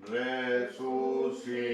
resucitó.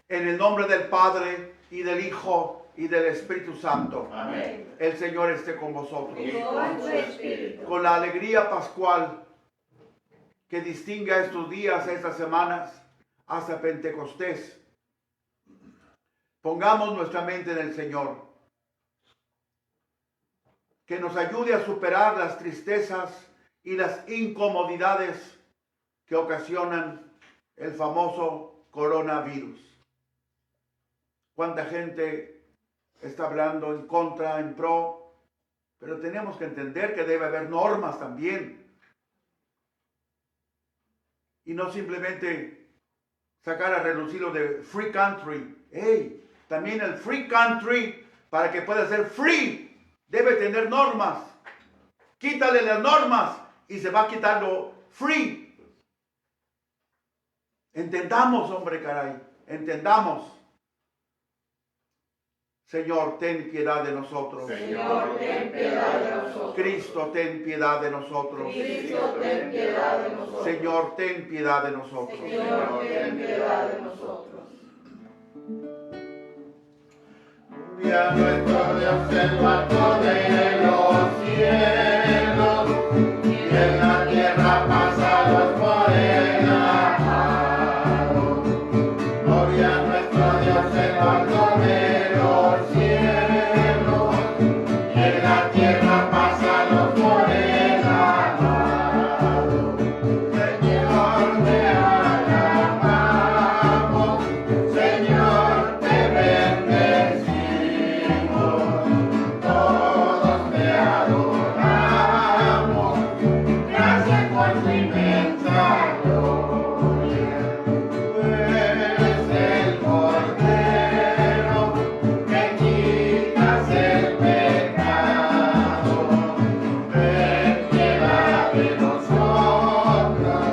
En el nombre del Padre, y del Hijo, y del Espíritu Santo. Amén. El Señor esté con vosotros. Y con tu espíritu. Con la alegría pascual que distingue a estos días, a estas semanas, hasta Pentecostés, pongamos nuestra mente en el Señor. Que nos ayude a superar las tristezas y las incomodidades que ocasionan el famoso coronavirus. Cuánta gente está hablando en contra, en pro, pero tenemos que entender que debe haber normas también. Y no simplemente sacar a relucir lo de free country. ¡Hey! También el free country, para que pueda ser free, debe tener normas. Quítale las normas y se va quitando free. Entendamos, hombre, caray. Entendamos. Señor, ten piedad de nosotros. Señor, ten piedad de nosotros. Cristo, ten piedad de nosotros. Cristo, ten piedad de nosotros. Señor, ten piedad de nosotros. Señor, ten piedad de nosotros. Ya nuestro Dios el alto de los cielos, y en la tierra pasa los morenados. Gloria a nuestro Dios el alto de los cielos, y en la tierra pasa los morenados. Señor, te alabamos, Señor, te bendecimos, todos te adoramos, gracias por tu inmensa gloria. Tú eres el Cordero que quitas el pecado. Ten piedad de nosotros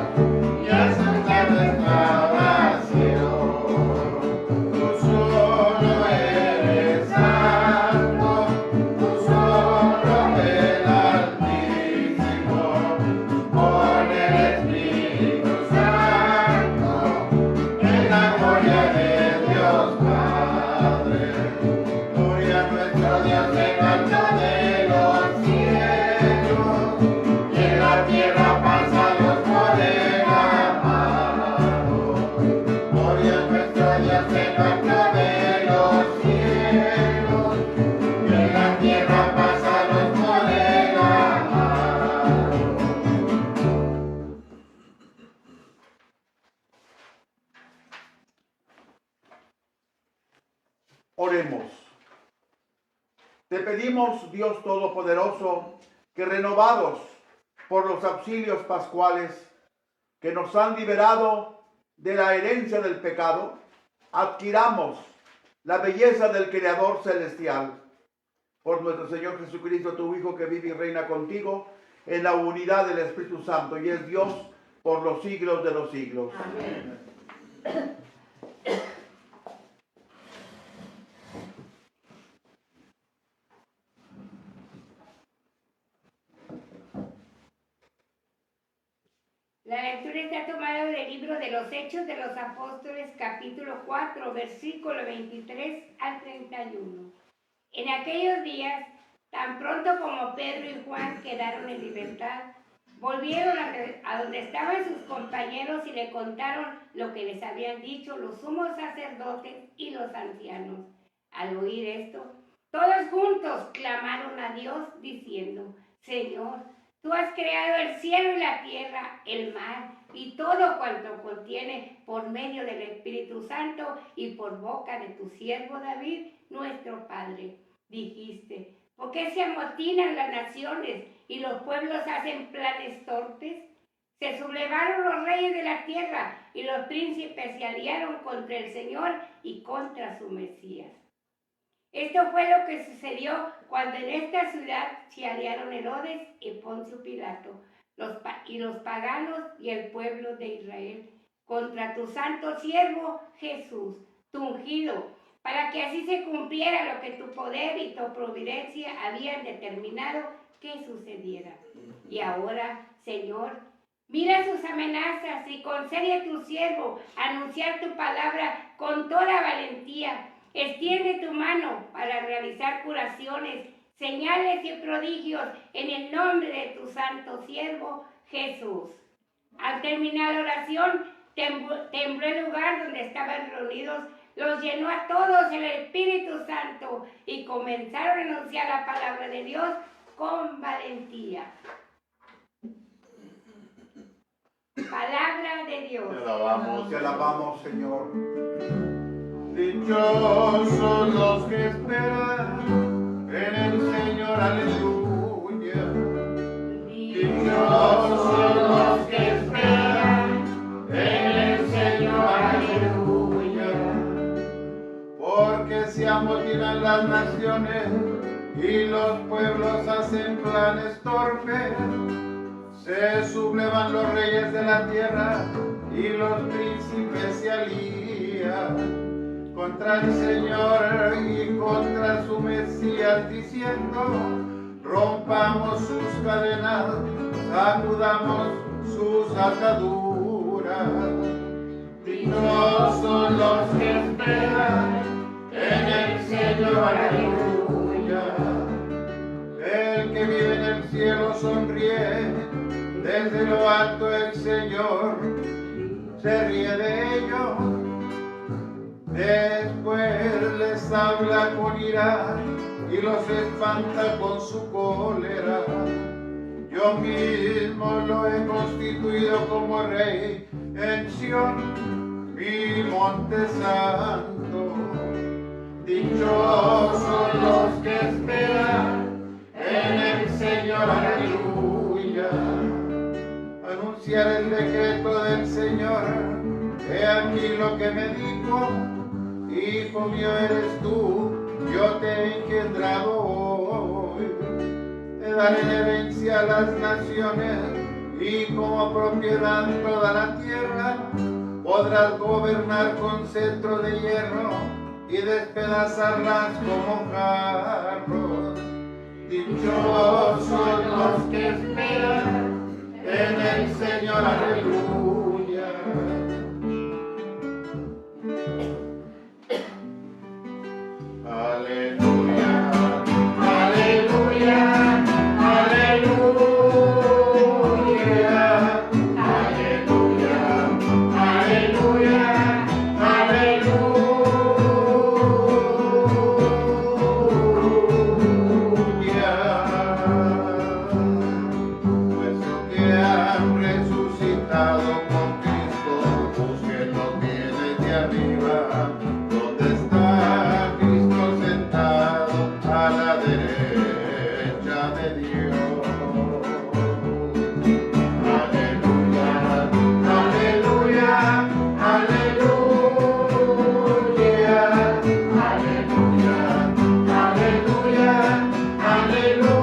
y acepta nuestra oración. Tú solo eres santo, tú solo el Altísimo, con el Espíritu Santo, en la gloria de Dios Padre. Gloria a nuestro Dios del alto de los cielos, y en la tierra pasa los morenados. Gloria a nuestro Dios del alto de los cielos, y en la tierra pasa los morenados. Oremos. Te pedimos, Dios Todopoderoso, que renovados por los auxilios pascuales que nos han liberado de la herencia del pecado, adquiramos la belleza del Creador celestial. Por nuestro Señor Jesucristo, tu Hijo, que vive y reina contigo en la unidad del Espíritu Santo y es Dios por los siglos de los siglos. Amén. La La lectura está tomada del libro de los Hechos de los Apóstoles, capítulo 4, versículo 23 al 31. En aquellos días, tan pronto como Pedro y Juan quedaron en libertad, volvieron a donde estaban sus compañeros y le contaron lo que les habían dicho los sumos sacerdotes y los ancianos. Al oír esto, todos juntos clamaron a Dios diciendo: Señor, tú has creado el cielo y la tierra, el mar y todo cuanto contiene por medio del Espíritu Santo y por boca de tu siervo David, nuestro Padre. Dijiste: ¿por qué se amotinan las naciones y los pueblos hacen planes torpes? Se sublevaron los reyes de la tierra y los príncipes se aliaron contra el Señor y contra su Mesías. Esto fue lo que sucedió cuando en esta ciudad se aliaron Herodes y Poncio Pilato, los paganos y el pueblo de Israel, contra tu santo siervo Jesús, tu ungido, para que así se cumpliera lo que tu poder y tu providencia habían determinado que sucediera. Y ahora, Señor, mira sus amenazas y concede a tu siervo anunciar tu palabra con toda valentía. Extiende tu mano para realizar curaciones, señales y prodigios en el nombre de tu santo siervo Jesús. Al terminar la oración, tembló el lugar donde estaban reunidos, los llenó a todos el Espíritu Santo y comenzaron a anunciar la palabra de Dios con valentía. Palabra de Dios. Te alabamos, Señor. Dichosos los que esperan en el Señor, aleluya. Dichosos los que esperan en el Señor, aleluya. Porque se amotinan las naciones y los pueblos hacen planes torpes. Se sublevan los reyes de la tierra y los príncipes se alían contra el Señor y contra su Mesías, diciendo: rompamos sus cadenas, sacudamos sus ataduras. Dichosos los que esperan en el Señor, aleluya. El que vive en el cielo sonríe, desde lo alto el Señor se ríe de ellos. Después les habla con ira y los espanta con su cólera. Yo mismo lo he constituido como rey en Sión, mi monte santo. Dichosos los que esperan en el Señor, aleluya. Anunciar el decreto del Señor, he aquí lo que me dijo: hijo mío eres tú, yo te he engendrado hoy. Te daré en herencia a las naciones y como propiedad toda la tierra. Podrás gobernar con cetro de hierro y despedazarlas como jarros. Dichosos los que esperan en el Señor, aleluya. Aleluya, aleluya, aleluya, aleluya, aleluya, aleluya. Puesto que han resucitado con Cristo, busquen los bienes de arriba, donde está Cristo sentado a la derecha de Dios. Aleluya, aleluya, aleluya, aleluya, aleluya, aleluya.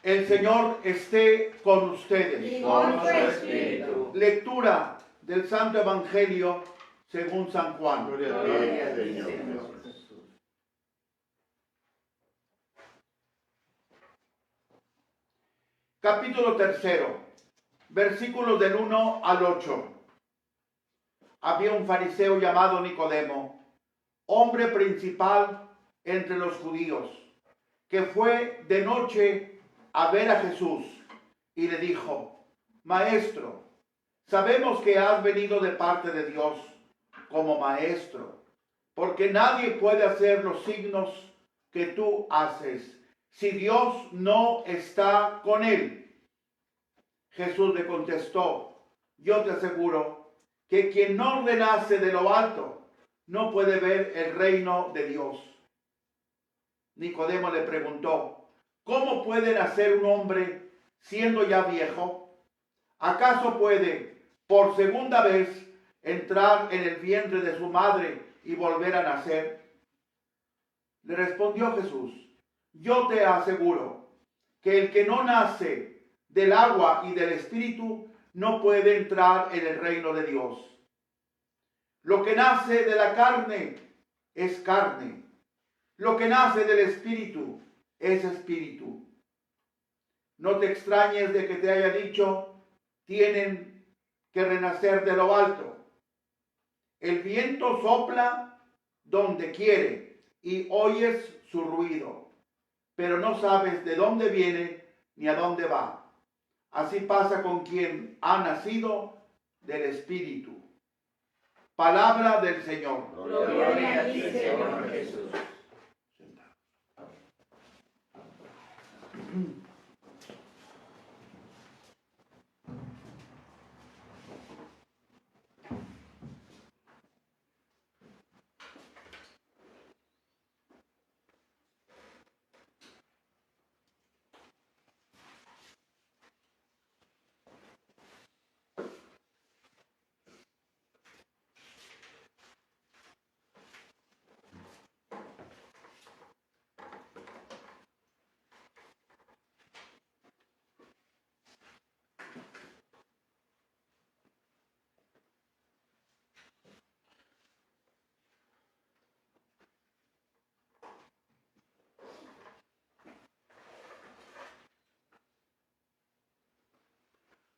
El Señor esté con ustedes. Y con tu espíritu. Lectura del Santo Evangelio según San Juan. Gloria a ti, Señor. Capítulo 3, versículos del 1 al 8. Había un fariseo llamado Nicodemo, hombre principal entre los judíos, que fue de noche a ver a Jesús y le dijo: Maestro, sabemos que has venido de parte de Dios como maestro, porque nadie puede hacer los signos que tú haces si Dios no está con él. Jesús le contestó: yo te aseguro que quien no renace de lo alto no puede ver el reino de Dios. Nicodemo le preguntó: ¿cómo puede nacer un hombre siendo ya viejo? ¿Acaso puede por segunda vez entrar en el vientre de su madre y volver a nacer? Le respondió Jesús: yo te aseguro que el que no nace del agua y del espíritu no puede entrar en el reino de Dios. Lo que nace de la carne es carne. Lo que nace del espíritu es espíritu. No te extrañes de que te haya dicho: tienen que renacer de lo alto. El viento sopla donde quiere y oyes su ruido, pero no sabes de dónde viene ni a dónde va. Así pasa con quien ha nacido del Espíritu. Palabra del Señor. Gloria a ti, Señor Jesús.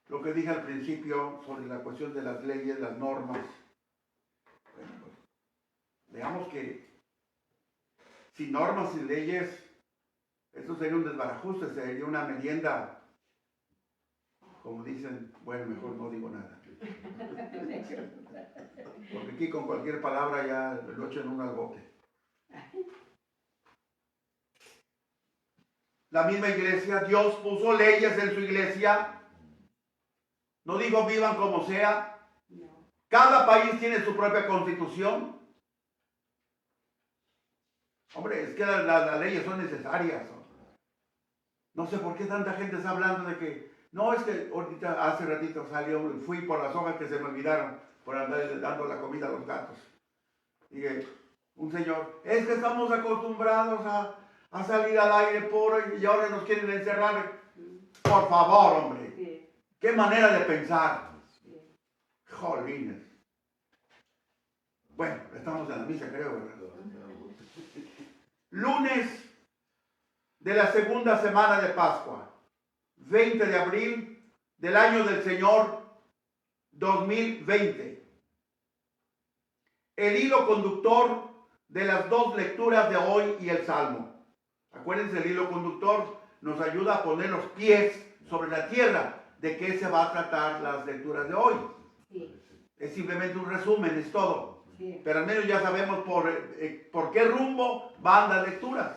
Lo que dije al principio sobre la cuestión de las leyes, las normas. Bueno, pues, veamos que sin normas y leyes, eso sería un desbarajuste, sería una merienda. Como dicen, bueno, mejor no digo nada. Porque aquí con cualquier palabra ya lo echan uno al bote. La misma iglesia, Dios puso leyes en su iglesia. No digo vivan como sea. Cada país tiene su propia constitución. Hombre, es que las leyes son necesarias. No sé por qué tanta gente está hablando de que no, es que ahorita hace ratito salió, fui por las hojas que se me olvidaron por andar dando la comida a los gatos. Dije, un señor, es que estamos acostumbrados a salir al aire puro y ahora nos quieren encerrar. Por favor, hombre. Sí. ¿Qué manera de pensar? Sí. Jolines. Bueno, estamos en la misa, creo, ¿verdad? Lunes de la segunda semana de Pascua, 20 de abril del año del Señor 2020. El hilo conductor de las dos lecturas de hoy y el Salmo. Acuérdense, el hilo conductor nos ayuda a poner los pies sobre la tierra de qué se va a tratar las lecturas de hoy. Sí. Es simplemente un resumen, es todo. Sí. Pero al menos ya sabemos por qué rumbo van las lecturas.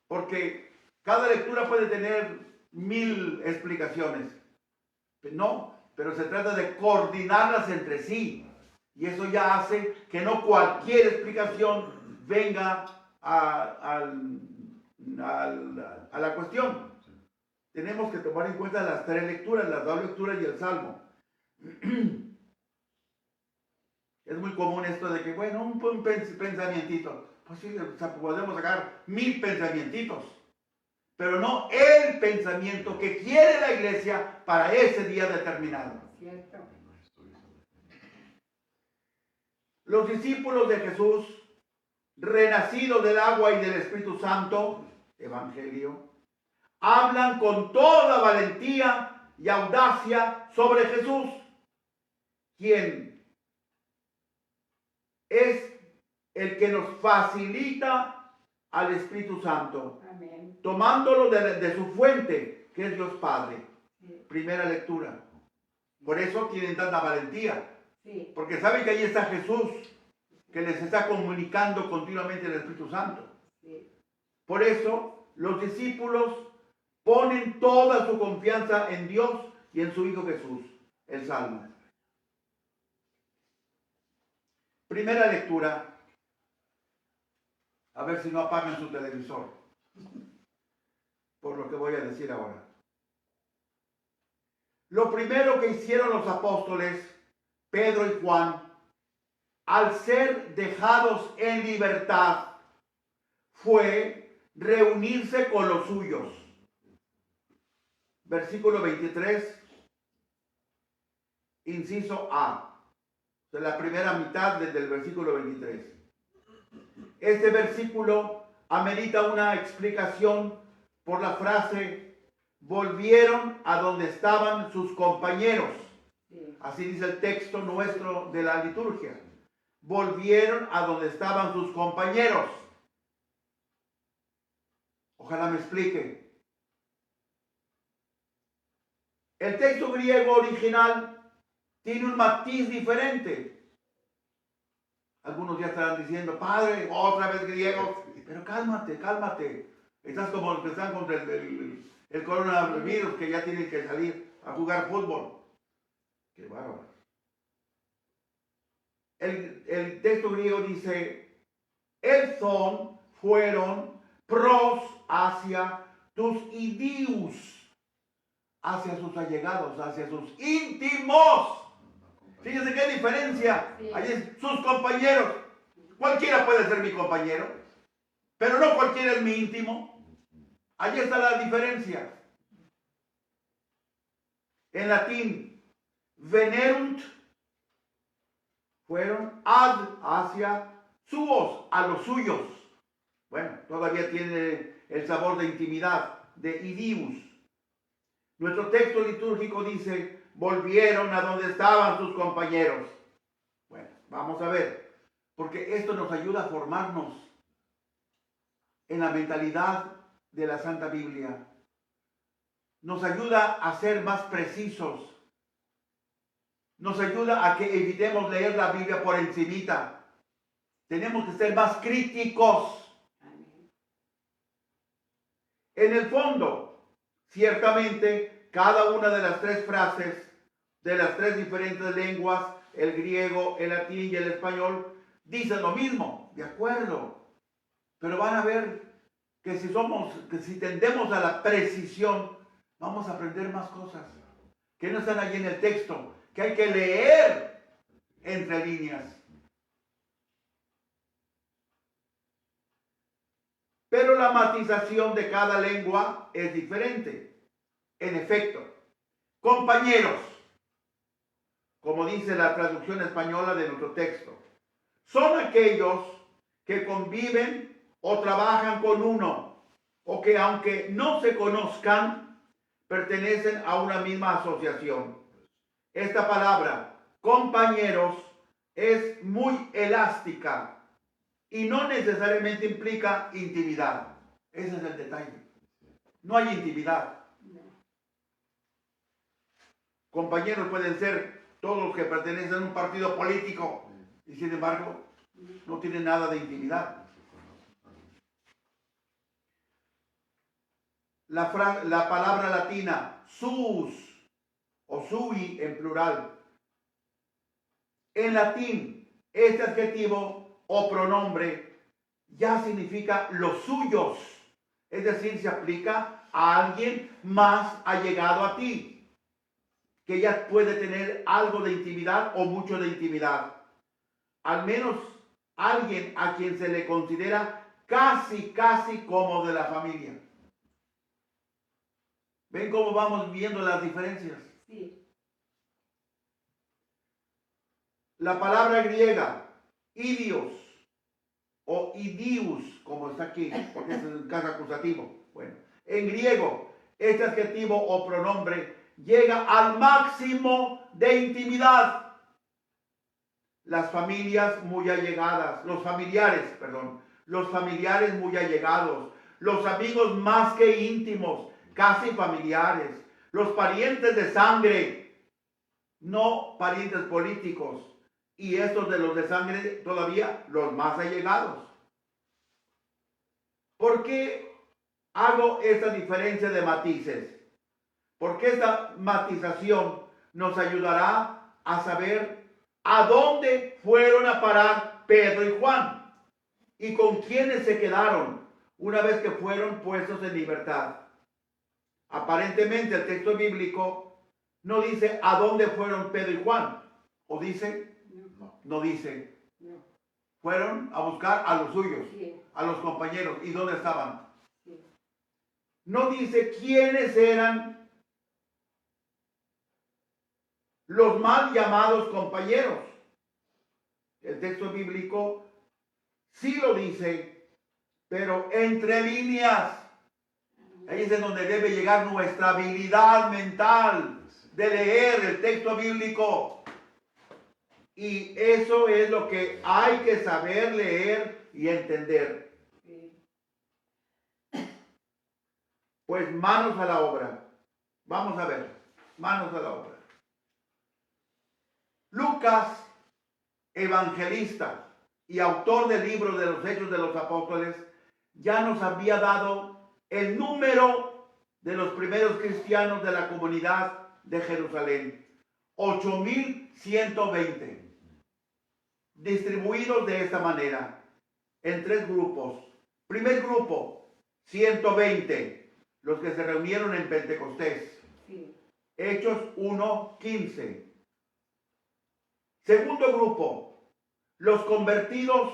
Porque cada lectura puede tener 1000 explicaciones. No, pero se trata de coordinarlas entre sí. Y eso ya hace que no cualquier explicación venga a la cuestión. Tenemos que tomar en cuenta las tres lecturas, las dos lecturas y el Salmo. Es muy común esto de que, bueno, un pensamientito. Pues sí, podemos sacar 1000 pensamientitos. Pero no el pensamiento que quiere la iglesia para ese día determinado. ¿Cierto? Los discípulos de Jesús, renacidos del agua y del Espíritu Santo, Evangelio, hablan con toda valentía y audacia sobre Jesús, quien es el que nos facilita al Espíritu Santo, Amén. tomándolo de su fuente, que es Dios Padre. Sí. Primera lectura. Por eso tienen tanta valentía, Sí. porque saben que ahí está Jesús, que les está comunicando continuamente el Espíritu Santo. Sí. Por eso los discípulos ponen toda su confianza en Dios y en su Hijo Jesús. El Salmo. Primera lectura. A ver si no apagan su televisor, por lo que voy a decir ahora. Lo primero que hicieron los apóstoles, Pedro y Juan, al ser dejados en libertad, fue reunirse con los suyos. Versículo 23, inciso A, de la primera mitad desde el versículo 23. Este versículo amerita una explicación por la frase, volvieron a donde estaban sus compañeros. Sí. Así dice el texto nuestro de la liturgia. Volvieron a donde estaban sus compañeros. Ojalá me explique. El texto griego original tiene un matiz diferente. Algunos ya estarán diciendo, padre, otra vez griego. Pero cálmate, cálmate. Estás como los que están contra el coronavirus, que ya tienen que salir a jugar fútbol. Qué bárbaro. El texto griego dice, elson fueron pros hacia tus idius, hacia sus allegados, hacia sus íntimos. Fíjense qué diferencia. Sí. Ahí es sus compañeros. Cualquiera puede ser mi compañero, pero no cualquiera es mi íntimo. Allí está la diferencia. En latín, venerunt fueron ad hacia suos, a los suyos. Bueno, todavía tiene el sabor de intimidad, de idius. Nuestro texto litúrgico dice, volvieron a donde estaban sus compañeros. Bueno, vamos a ver, porque esto nos ayuda a formarnos en la mentalidad de la Santa Biblia. Nos ayuda a ser más precisos. Nos ayuda a que evitemos leer la Biblia por encimita. Tenemos que ser más críticos. Amén. En el fondo, ciertamente, cada una de las tres frases, de las tres diferentes lenguas, el griego, el latín y el español, dicen lo mismo, de acuerdo. Pero van a ver que si tendemos a la precisión, vamos a aprender más cosas que no están allí en el texto, que hay que leer entre líneas. Pero la matización de cada lengua es diferente. En efecto, compañeros, como dice la traducción española de nuestro texto, son aquellos que conviven o trabajan con uno, o que aunque no se conozcan, pertenecen a una misma asociación. Esta palabra, compañeros, es muy elástica y no necesariamente implica intimidad. Ese es el detalle. No hay intimidad. No. Compañeros pueden ser todos los que pertenecen a un partido político y sin embargo no tienen nada de intimidad. La palabra latina sus o sui en plural. En latín, este adjetivo o pronombre ya significa los suyos. Es decir, se aplica a alguien más allegado a ti, que ya puede tener algo de intimidad o mucho de intimidad. Al menos alguien a quien se le considera casi como de la familia. ¿Ven cómo vamos viendo las diferencias? Sí. La palabra griega, idios o idius, como está aquí, porque es el caso acusativo. Bueno, en griego, este adjetivo o pronombre llega al máximo de intimidad. Las familias muy allegadas, los familiares muy allegados, los amigos más que íntimos, casi familiares, los parientes de sangre, no parientes políticos, y estos de los de sangre todavía los más allegados. ¿Por qué hago esta diferencia de matices? Porque esta matización nos ayudará a saber a dónde fueron a parar Pedro y Juan y con quiénes se quedaron una vez que fueron puestos en libertad. Aparentemente el texto bíblico no dice a dónde fueron Pedro y Juan, ¿o dice? No dice. Fueron a buscar a los suyos, a los compañeros. ¿Y dónde estaban? No dice quiénes eran los mal llamados compañeros. El texto bíblico sí lo dice, pero entre líneas. Ahí es en donde debe llegar nuestra habilidad mental de leer el texto bíblico. Y eso es lo que hay que saber leer y entender. Pues manos a la obra. Vamos a ver, manos a la obra. Lucas, evangelista y autor del libro de los Hechos de los Apóstoles, ya nos había dado el número de los primeros cristianos de la comunidad de Jerusalén. 8,120. Distribuidos de esta manera, en 3 grupos. Primer grupo, 120, los que se reunieron en Pentecostés. Hechos 1:15. Segundo grupo, los convertidos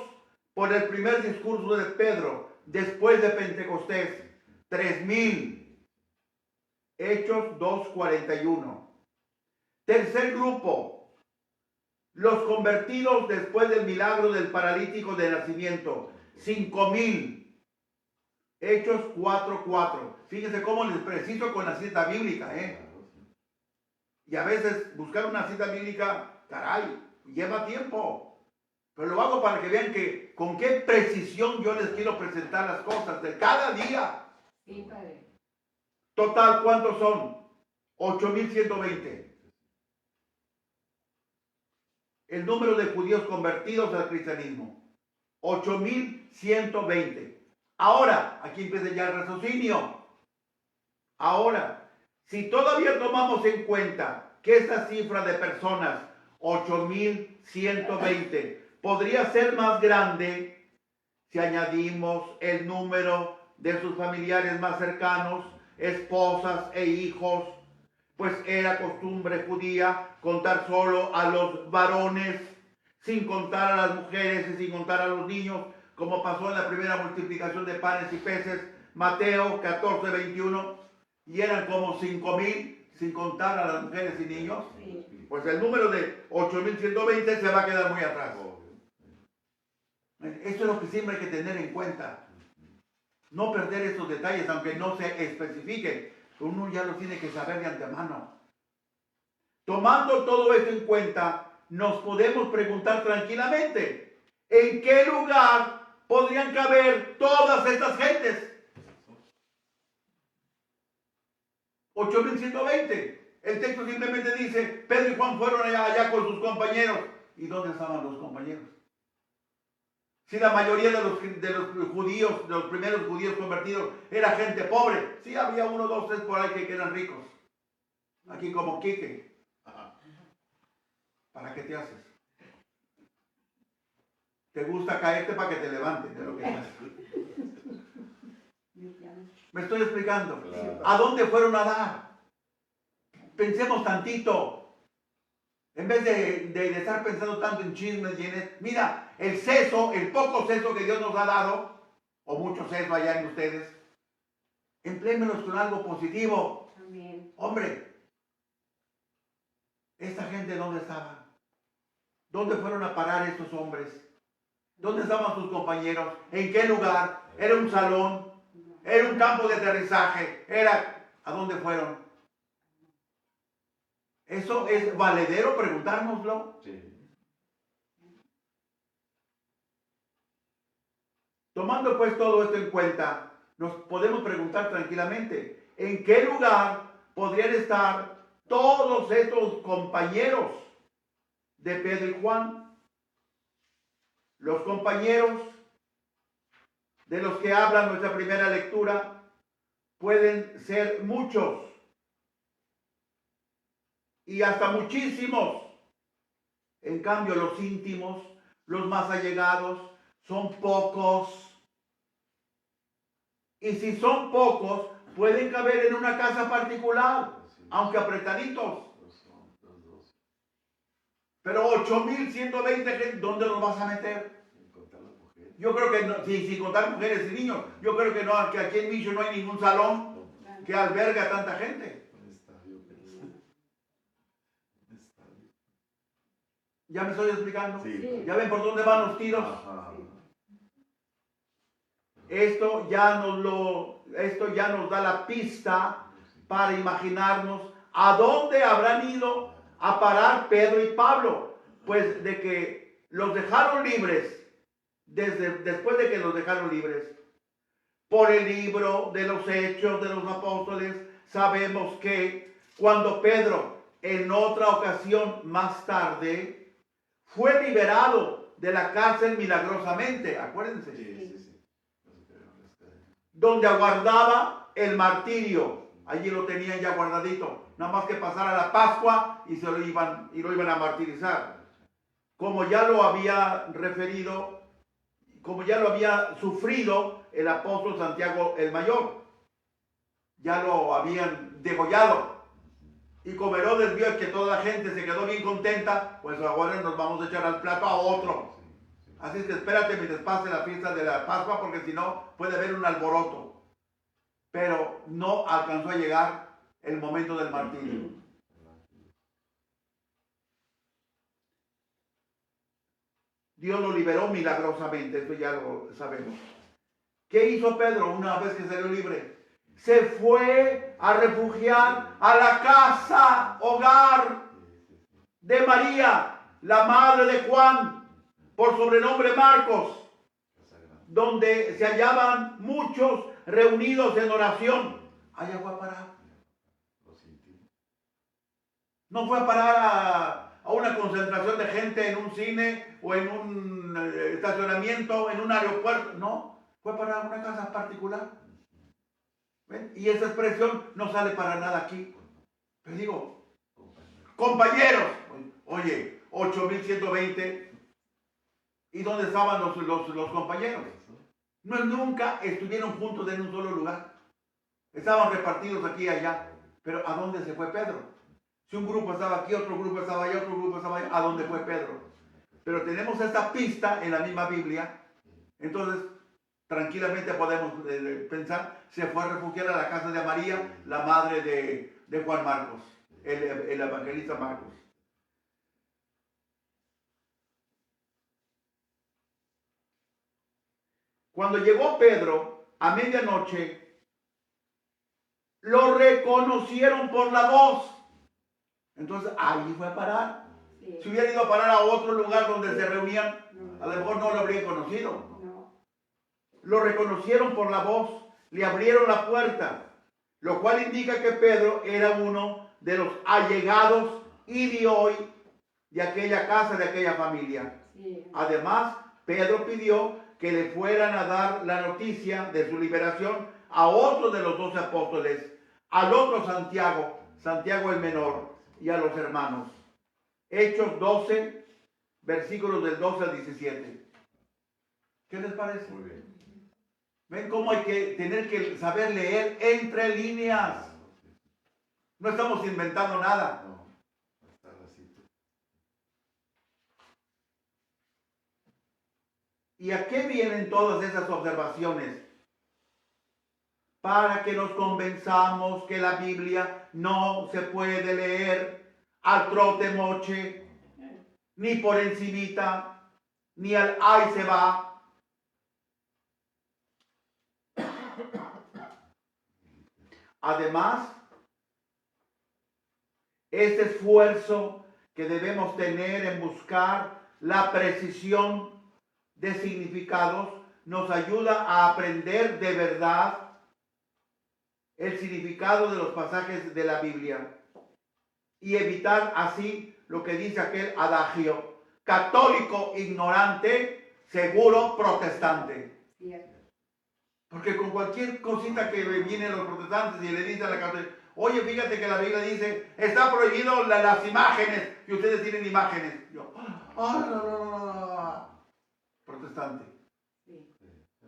por el primer discurso de Pedro después de Pentecostés, 3,000. Hechos 2:41. Tercer grupo, los convertidos después del milagro del paralítico de nacimiento, 5,000. Hechos 4:4. Fíjense cómo les preciso con la cita bíblica, Y a veces buscar una cita bíblica, caray, lleva tiempo. Pero lo hago para que vean que con qué precisión yo les quiero presentar las cosas de cada día. Sí, padre. Total, ¿cuántos son? 8,120. El número de judíos convertidos al cristianismo. 8,120. Ahora, aquí empieza ya el raciocinio. Ahora, si todavía tomamos en cuenta que esta cifra de personas, 8,120, podría ser más grande si añadimos el número de sus familiares más cercanos, esposas e hijos, pues era costumbre judía contar solo a los varones, sin contar a las mujeres y sin contar a los niños, como pasó en la primera multiplicación de panes y peces, Mateo 14:21, y eran como 5,000, sin contar a las mujeres y niños. Pues el número de 8,120 se va a quedar muy atrás. Esto es lo que siempre hay que tener en cuenta. No perder estos detalles, aunque no se especifiquen. Uno ya lo tiene que saber de antemano. Tomando todo esto en cuenta, nos podemos preguntar tranquilamente, ¿en qué lugar podrían caber todas estas gentes? 8,120. El texto simplemente dice, Pedro y Juan fueron allá con sus compañeros. ¿Y dónde estaban los compañeros? Si la mayoría de los judíos, de los primeros judíos convertidos, era gente pobre. Sí, había 1, 2, 3 por ahí que eran ricos. Aquí como Quique. ¿Para qué te haces? Te gusta caerte para que te levantes de lo que haces. ¿Me estoy explicando? Claro. ¿A dónde fueron a dar? Pensemos tantito. En vez de estar pensando tanto en chismes y en... Mira, el poco seso que Dios nos ha dado, o mucho seso allá en ustedes, empléenmelos con algo positivo. Amén. Hombre, ¿esta gente dónde estaba? ¿Dónde fueron a parar estos hombres? ¿Dónde estaban sus compañeros? ¿En qué lugar? ¿Era un salón? ¿Era un campo de aterrizaje? ¿Era ¿A dónde fueron? ¿Eso es valedero preguntárnoslo? Sí. Tomando pues todo esto en cuenta, nos podemos preguntar tranquilamente, ¿en qué lugar podrían estar todos estos compañeros de Pedro y Juan? Los compañeros de los que habla nuestra primera lectura pueden ser muchos y hasta muchísimos. En cambio, los íntimos, los más allegados, son pocos. Y si son pocos, pueden caber en una casa particular, aunque apretaditos. Pero 8,120 gente, ¿dónde los vas a meter? Yo creo que no, si contar mujeres y niños, yo creo que no, que aquí en Micho no hay ningún salón que alberga a tanta gente. ¿Ya me estoy explicando? Sí. ¿Ya ven por dónde van los tiros? Ajá. Esto ya nos da la pista para imaginarnos a dónde habrán ido a parar Pedro y Pablo. Pues de que los dejaron libres, después de que los dejaron libres, por el libro de los Hechos de los Apóstoles, sabemos que cuando Pedro, en otra ocasión más tarde, fue liberado de la cárcel milagrosamente, acuérdense, donde aguardaba el martirio. Allí lo tenían ya guardadito, nada más que pasara la Pascua y lo iban a martirizar. Como ya lo había referido, como ya lo había sufrido el apóstol Santiago el Mayor, ya lo habían degollado. Y como Herodes vio que toda la gente se quedó bien contenta, pues ahora nos vamos a echar al plato a otro. Así es que espérate mientras pase la fiesta de la Pascua, porque si no puede haber un alboroto. Pero no alcanzó a llegar el momento del martirio. Dios lo liberó milagrosamente, esto ya lo sabemos. ¿Qué hizo Pedro una vez que salió libre? Se fue a refugiar a la casa, hogar de María, la madre de Juan, por sobrenombre Marcos, donde se hallaban muchos reunidos en oración. Allá fue a parar. No fue a parar a una concentración de gente en un cine o en un estacionamiento, en un aeropuerto. No, fue a parar a una casa particular. ¿Ven? Y esa expresión no sale para nada aquí. Pero digo, compañeros, oye, 8,120. ¿Y dónde estaban los compañeros? No, nunca estuvieron juntos en un solo lugar. Estaban repartidos aquí y allá. Pero ¿a dónde se fue Pedro? Si un grupo estaba aquí, otro grupo estaba allá, otro grupo estaba allá, ¿a dónde fue Pedro? Pero tenemos esta pista en la misma Biblia. Entonces, tranquilamente podemos pensar, se fue a refugiar a la casa de María, la madre de Juan Marcos, el evangelista Marcos. Cuando llegó Pedro a medianoche, lo reconocieron por la voz. Entonces ahí fue a parar. Sí. Si hubiera ido a parar a otro lugar donde se reunían, a lo mejor no lo habrían conocido. No. Lo reconocieron por la voz, le abrieron la puerta, lo cual indica que Pedro era uno de los allegados y de hoy de aquella casa, de aquella familia. Sí. Además, Pedro pidió que le fueran a dar la noticia de su liberación a otro de los 12 apóstoles, al otro Santiago, Santiago el menor, y a los hermanos. Hechos 12, versículos del 12 al 17. ¿Qué les parece? Muy bien. ¿Ven cómo hay que tener que saber leer entre líneas? No estamos inventando nada. No, está así. ¿Y a qué vienen todas esas observaciones? Para que nos convenzamos que la Biblia no se puede leer al trote moche, ni por encimita, ni al ahí se va. Además, este esfuerzo que debemos tener en buscar la precisión de significados nos ayuda a aprender de verdad el significado de los pasajes de la Biblia y evitar así lo que dice aquel adagio: católico ignorante, seguro protestante. Cierto. Porque con cualquier cosita que vienen los protestantes y le dicen a la católica: oye, fíjate que la Biblia dice, está prohibido las imágenes, y ustedes tienen imágenes. Yo, no. Protestante. Sí.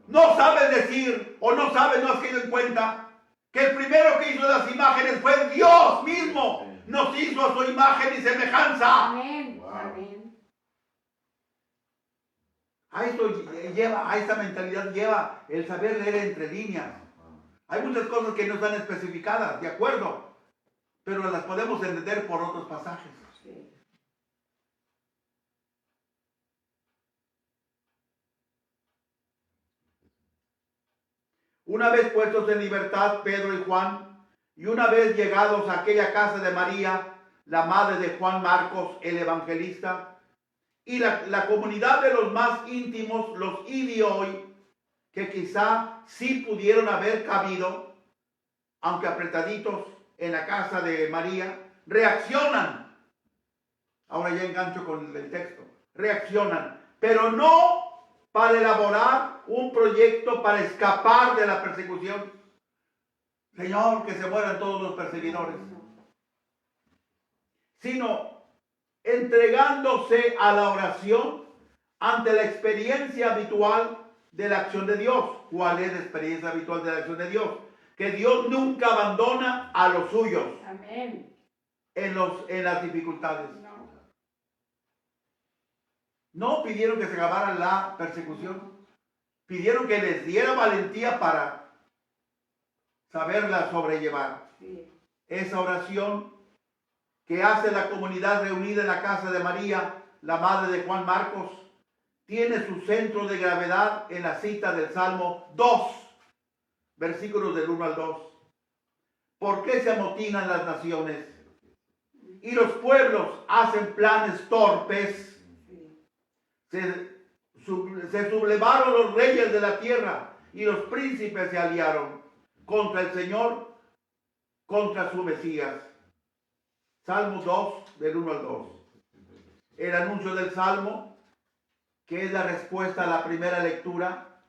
No sabes decir, o no sabes, no has quedado en cuenta, que el primero que hizo las imágenes fue Dios mismo. Nos hizo a su imagen y semejanza. Amén. Wow. Amén. A esto lleva, a esta mentalidad lleva el saber leer entre líneas. Hay muchas cosas que no están especificadas, de acuerdo, pero las podemos entender por otros pasajes. Sí. Una vez puestos en libertad Pedro y Juan, y una vez llegados a aquella casa de María, la madre de Juan Marcos, el evangelista, y la comunidad de los más íntimos, los idioi, que quizá sí pudieron haber cabido, aunque apretaditos en la casa de María, reaccionan. Ahora ya engancho con el texto. Reaccionan, pero no para elaborar un proyecto para escapar de la persecución. Señor, que se mueran todos los perseguidores. Sino entregándose a la oración ante la experiencia habitual de la acción de Dios. ¿Cuál es la experiencia habitual de la acción de Dios? Que Dios nunca abandona a los suyos. Amén. En las dificultades. No. No pidieron que se acabara la persecución. Pidieron que les diera valentía para saberla sobrellevar. Sí. Esa oración que hace la comunidad reunida en la casa de María, la madre de Juan Marcos, tiene su centro de gravedad en la cita del Salmo 2, versículos del 1 al 2. ¿Por qué se amotinan las naciones? Y los pueblos hacen planes torpes. Se sublevaron los reyes de la tierra y los príncipes se aliaron contra el Señor, contra su Mesías. Salmo 2, del 1 al 2. El anuncio del Salmo, que es la respuesta a la primera lectura,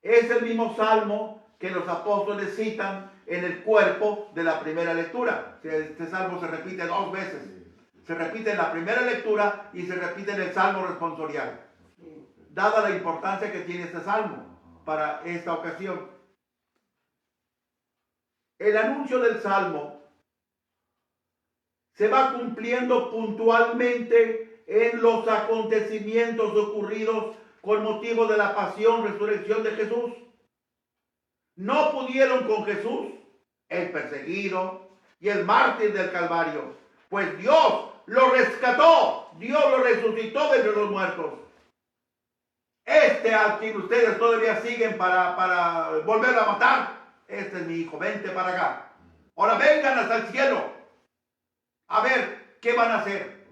es el mismo Salmo que los apóstoles citan en el cuerpo de la primera lectura. Este Salmo se repite 2 veces. Se repite en la primera lectura y se repite en el Salmo responsorial. Dada la importancia que tiene este Salmo para esta ocasión. El anuncio del Salmo se va cumpliendo puntualmente en los acontecimientos ocurridos con motivo de la pasión, resurrección de Jesús. No pudieron con Jesús, el perseguido y el mártir del Calvario, pues Dios lo rescató, Dios lo resucitó de entre los muertos. Este a quien ustedes todavía siguen para volverlo a matar, este es mi hijo, vente para acá. Ahora vengan hasta el cielo. A ver, ¿qué van a hacer?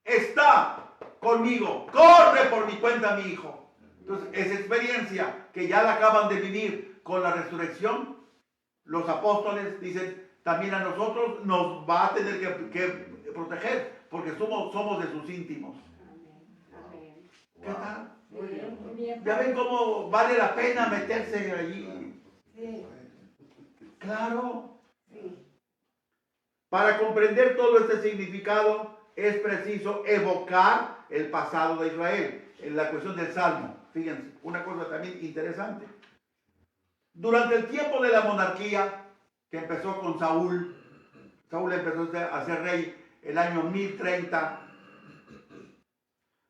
Está conmigo, corre por mi cuenta mi hijo. Entonces, esa experiencia que ya la acaban de vivir con la resurrección, los apóstoles dicen, también a nosotros nos va a tener que proteger, porque somos de sus íntimos. Amén. ¿Qué tal? Muy bien, muy bien. ¿Ya ven cómo vale la pena meterse allí? Sí, Claro. sí. Para comprender todo este significado es preciso evocar el pasado de Israel en la cuestión del Salmo. Fíjense, una cosa también interesante. Durante el tiempo de la monarquía, que empezó con Saúl empezó a ser rey el año 1030,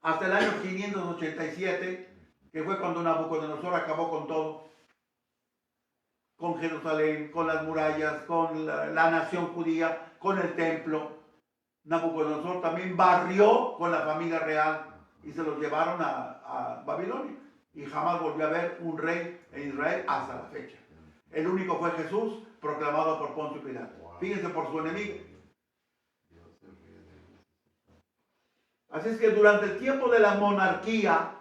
hasta el año 587, que fue cuando Nabucodonosor acabó con todo, con Jerusalén, con las murallas, con la nación judía, con el templo. Nabucodonosor también barrió con la familia real y se los llevaron a Babilonia. Y jamás volvió a haber un rey en Israel hasta la fecha. El único fue Jesús, proclamado por Poncio Pilato. Wow. Fíjense por su enemigo. Dios se ríe de ellos. Así es que durante el tiempo de la monarquía,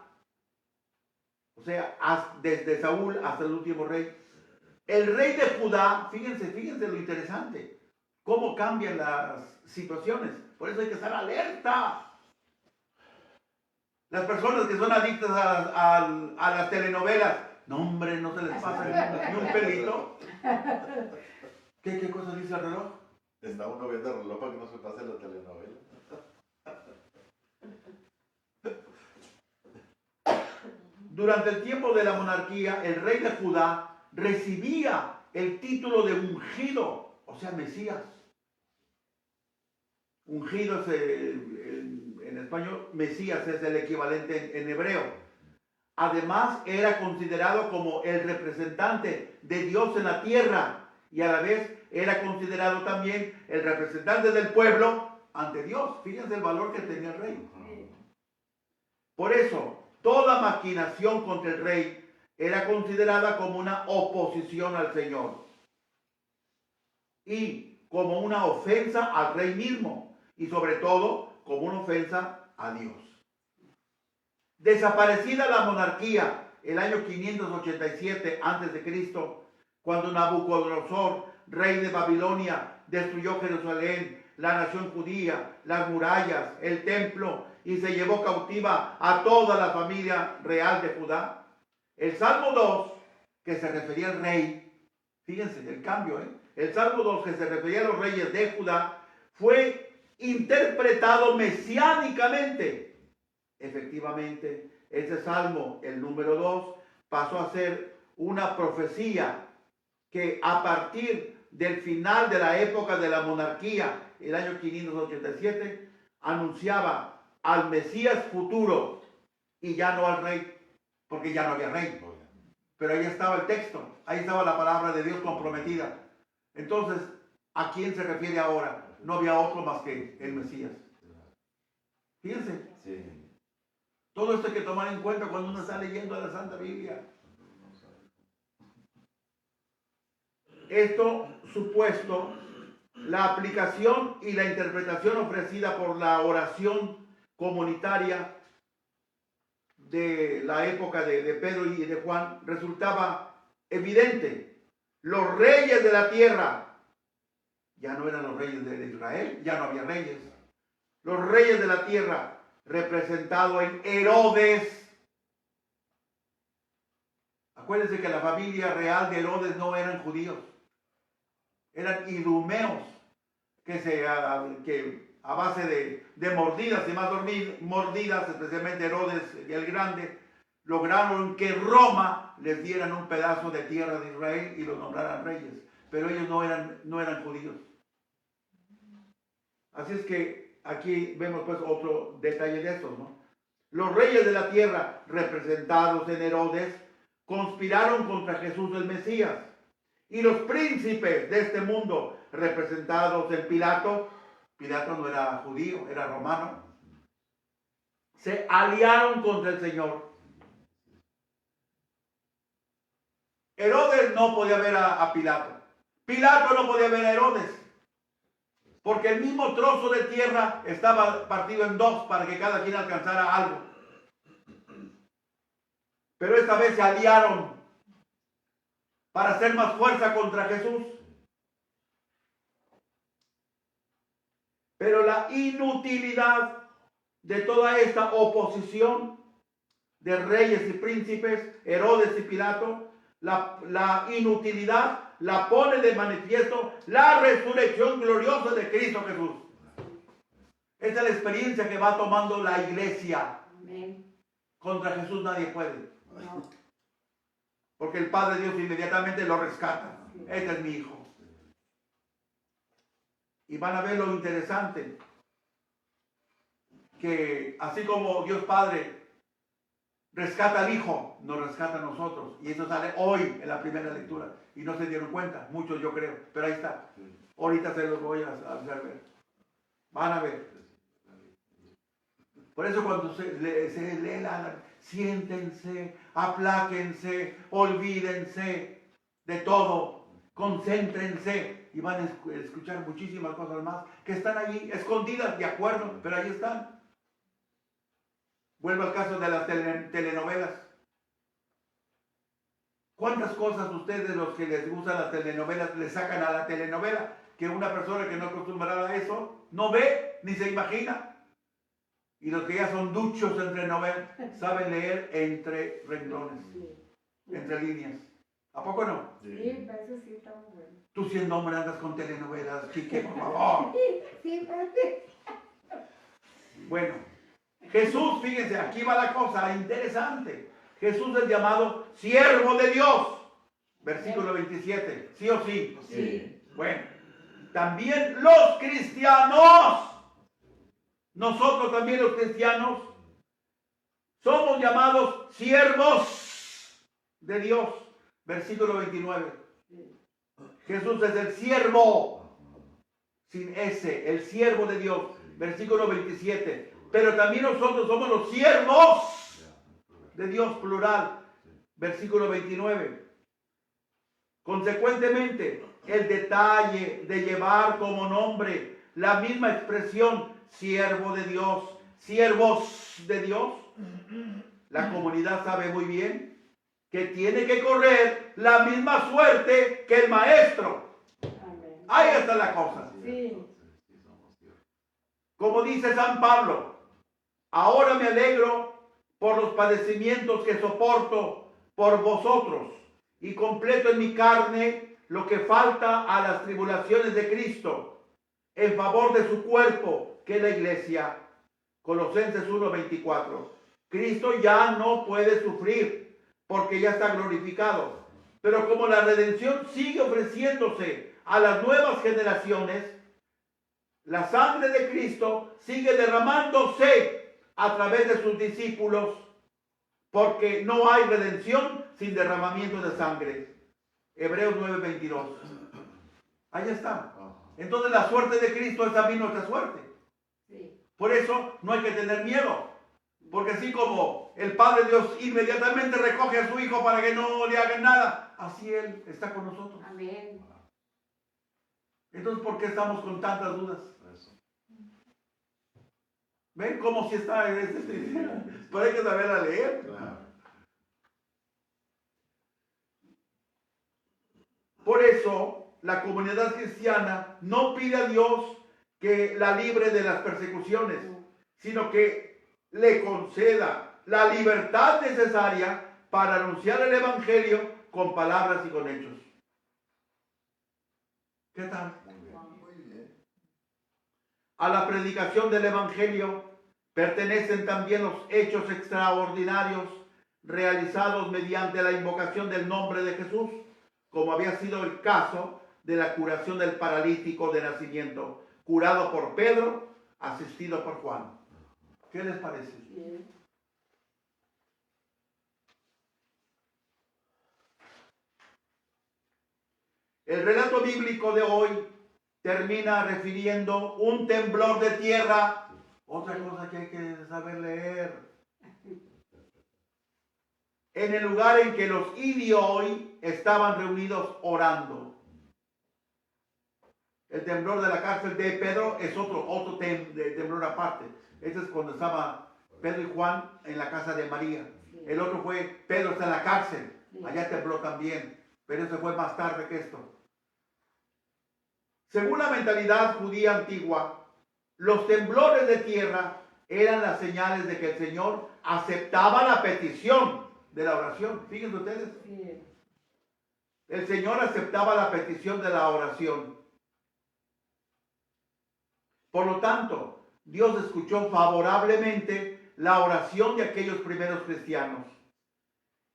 o sea, desde Saúl hasta el último rey, el rey de Judá, fíjense lo interesante, cómo cambian las situaciones. Por eso hay que estar alerta. Las personas que son adictas a las telenovelas, no hombre, no se les pasa ni un pelito. ¿Qué cosa dice el reloj? Está uno viendo el reloj para que no se pase la telenovela. Durante el tiempo de la monarquía, el rey de Judá recibía el título de ungido, o sea, Mesías. Ungido es en español, Mesías es el equivalente en hebreo. Además, era considerado como el representante de Dios en la tierra y a la vez era considerado también el representante del pueblo ante Dios. Fíjense el valor que tenía el rey. Por eso, toda maquinación contra el rey era considerada como una oposición al Señor y como una ofensa al rey mismo y sobre todo como una ofensa a Dios. Desaparecida la monarquía el año 587 a.C., cuando Nabucodonosor, rey de Babilonia, destruyó Jerusalén, la nación judía, las murallas, el templo y se llevó cautiva a toda la familia real de Judá. El Salmo 2, que se refería al rey, fíjense el cambio, el Salmo 2, que se refería a los reyes de Judá, fue interpretado mesiánicamente. Efectivamente, ese Salmo, el número 2, pasó a ser una profecía que a partir del final de la época de la monarquía, el año 587, anunciaba al Mesías futuro y ya no al rey, porque ya no había rey. Pero ahí estaba el texto, ahí estaba la palabra de Dios comprometida. Entonces, ¿a quién se refiere ahora? No había otro más que el Mesías. Fíjense, Sí. todo esto hay que tomar en cuenta cuando uno está leyendo la Santa Biblia. Esto supuesto, la aplicación y la interpretación ofrecida por la oración comunitaria de la época de Pedro y de Juan resultaba evidente. Los reyes de la tierra ya no eran los reyes de Israel, ya no había reyes. Los reyes de la tierra, representado en Herodes. Acuérdense que la familia real de Herodes no eran judíos, eran idumeos, que a base de mordidas y más mordidas, especialmente Herodes el Grande, lograron que Roma les dieran un pedazo de tierra de Israel y los nombraran reyes. Pero ellos no eran judíos. Así es que aquí vemos pues otro detalle de estos, ¿no? Los reyes de la tierra, representados en Herodes, conspiraron contra Jesús el Mesías. Y los príncipes de este mundo, representados en Pilato no era judío, era romano, se aliaron contra el Señor. Herodes no podía ver a Pilato. Pilato no podía ver a Herodes. Porque el mismo trozo de tierra estaba partido en dos para que cada quien alcanzara algo. Pero esta vez se aliaron para hacer más fuerza contra Jesús. Pero la inutilidad de toda esta oposición de reyes y príncipes, Herodes y Pilato, la inutilidad la pone de manifiesto la resurrección gloriosa de Cristo Jesús. Esta es la experiencia que va tomando la iglesia. Amén. Contra Jesús nadie puede. No. Porque el Padre Dios inmediatamente lo rescata. Este es mi hijo. Y van a ver lo interesante. Que así como Dios Padre rescata al Hijo, nos rescata a nosotros. Y eso sale hoy en la primera lectura. Y no se dieron cuenta, muchos yo creo. Pero ahí está. Ahorita se los voy a hacer ver. Van a ver. Por eso cuando se lee siéntense, apláquense, olvídense de todo. Concéntrense y van a escuchar muchísimas cosas más que están allí, escondidas, de acuerdo, pero ahí están. Vuelvo al caso de las telenovelas. ¿Cuántas cosas ustedes, los que les gustan las telenovelas, le sacan a la telenovela que una persona que no acostumbrada a eso no ve ni se imagina? Y los que ya son duchos entre novelas saben leer entre renglones, entre líneas. ¿A poco no? Sí, para eso sí está muy bueno. Tú siendo hombre andas con telenovelas, Quique, por favor. Sí, padre. Bueno, Jesús, fíjense, aquí va la cosa interesante. Jesús es llamado siervo de Dios. Versículo 27, ¿sí o sí? Sí. Bueno, también los cristianos, nosotros también los cristianos, somos llamados siervos de Dios. Versículo 29. Jesús es el siervo, sin S, el siervo de Dios. Versículo 27. Pero también nosotros somos los siervos de Dios, plural. Versículo 29. Consecuentemente, el detalle de llevar como nombre la misma expresión, siervo de Dios, siervos de Dios, la comunidad sabe muy bien que tiene que correr la misma suerte que el maestro. Amén. Ahí está la cosa. Sí. Como dice San Pablo, ahora me alegro por los padecimientos que soporto por vosotros y completo en mi carne lo que falta a las tribulaciones de Cristo en favor de su cuerpo, que es la iglesia. Colosenses 1:24. Cristo ya no puede sufrir porque ya está glorificado. Pero como la redención sigue ofreciéndose a las nuevas generaciones, la sangre de Cristo sigue derramándose a través de sus discípulos, porque no hay redención sin derramamiento de sangre. Hebreos 9:22. Ahí está. Entonces la suerte de Cristo es también nuestra suerte. Sí. Por eso no hay que tener miedo. Porque así como el Padre Dios inmediatamente recoge a su Hijo para que no le hagan nada, así Él está con nosotros. Amén. Entonces, ¿por qué estamos con tantas dudas? ¿Ven cómo si está? Pero hay que saberla leer. Por eso, la comunidad cristiana no pide a Dios que la libre de las persecuciones, sino que le conceda la libertad necesaria para anunciar el Evangelio con palabras y con hechos. ¿Qué tal? A la predicación del Evangelio pertenecen también los hechos extraordinarios realizados mediante la invocación del nombre de Jesús, como había sido el caso de la curación del paralítico de nacimiento, curado por Pedro, asistido por Juan. ¿Qué les parece? Bien. El relato bíblico de hoy termina refiriendo un temblor de tierra. Otra cosa que hay que saber leer. En el lugar en que los idioi estaban reunidos orando. El temblor de la cárcel de Pedro es otro temblor aparte. Este es cuando estaba Pedro y Juan en la casa de María. El otro fue Pedro está en la cárcel. Allá tembló también. Pero ese fue más tarde que esto. Según la mentalidad judía antigua, los temblores de tierra eran las señales de que el Señor aceptaba la petición de la oración. Fíjense ustedes. Bien. El Señor aceptaba la petición de la oración. Por lo tanto, Dios escuchó favorablemente la oración de aquellos primeros cristianos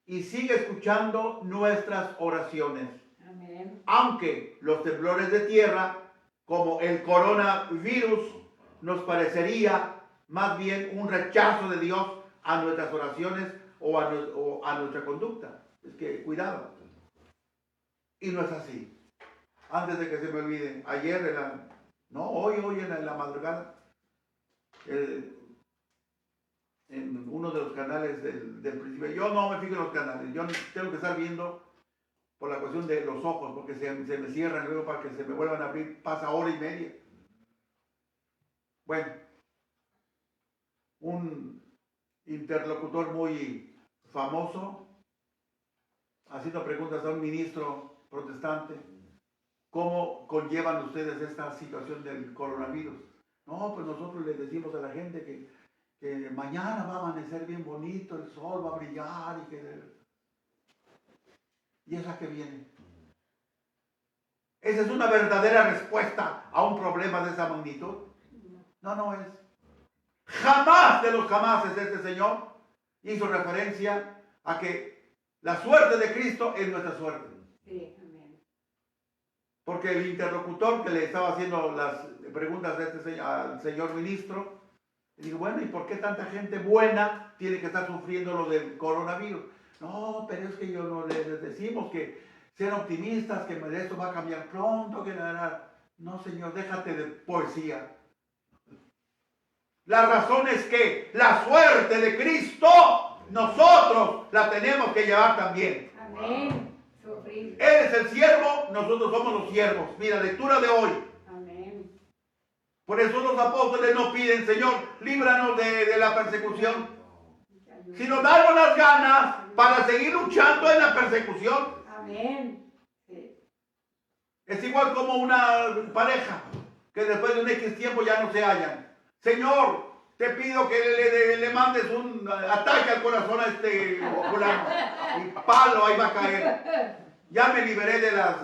y sigue escuchando nuestras oraciones. Amén. Aunque los temblores de tierra, como el coronavirus, nos parecería más bien un rechazo de Dios a nuestras oraciones o a nuestra conducta. Es que cuidado. Y no es así. Antes de que se me olvide, hoy en la madrugada, en uno de los canales del principio, yo no me fijo en los canales, yo tengo que estar viendo por la cuestión de los ojos, porque se me cierran, luego para que se me vuelvan a abrir pasa hora y media. Bueno, un interlocutor muy famoso, haciendo preguntas a un ministro protestante, ¿cómo conllevan ustedes esta situación del coronavirus? No, pues nosotros les decimos a la gente que mañana va a amanecer bien bonito, el sol va a brillar y es la que viene. ¿Esa es una verdadera respuesta a un problema de esa magnitud? No, no es. Jamás de los jamases este Señor hizo referencia a que la suerte de Cristo es nuestra suerte. Sí, amén. Porque el interlocutor que le estaba haciendo las preguntas al señor ministro, le dijo, bueno, ¿y por qué tanta gente buena tiene que estar sufriendo lo del coronavirus? No, pero es que yo no les decimos que sean optimistas, que esto va a cambiar pronto, que no, señor, déjate de poesía. La razón es que la suerte de Cristo nosotros la tenemos que llevar también. Amén. Sufrir. Él es el siervo, nosotros somos los siervos. Mira, lectura de hoy. Amén. Por eso los apóstoles no piden, Señor, líbranos de la persecución, sino danos las ganas para seguir luchando en la persecución. Amén. Sí. Es igual como una pareja que después de un X tiempo ya no se hallan. Señor, te pido que le mandes un ataque al corazón a este fulano. Y palo, ahí va a caer. Ya me liberé de las...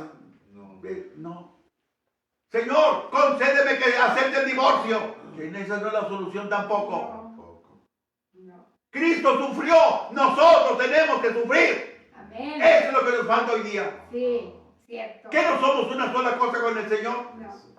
No. Señor, concédeme que acepte el divorcio. Que esa no es la solución tampoco. No. Cristo sufrió, nosotros tenemos que sufrir. Amén. Eso es lo que nos falta hoy día. Sí, cierto. ¿Que no somos una sola cosa con el Señor? No.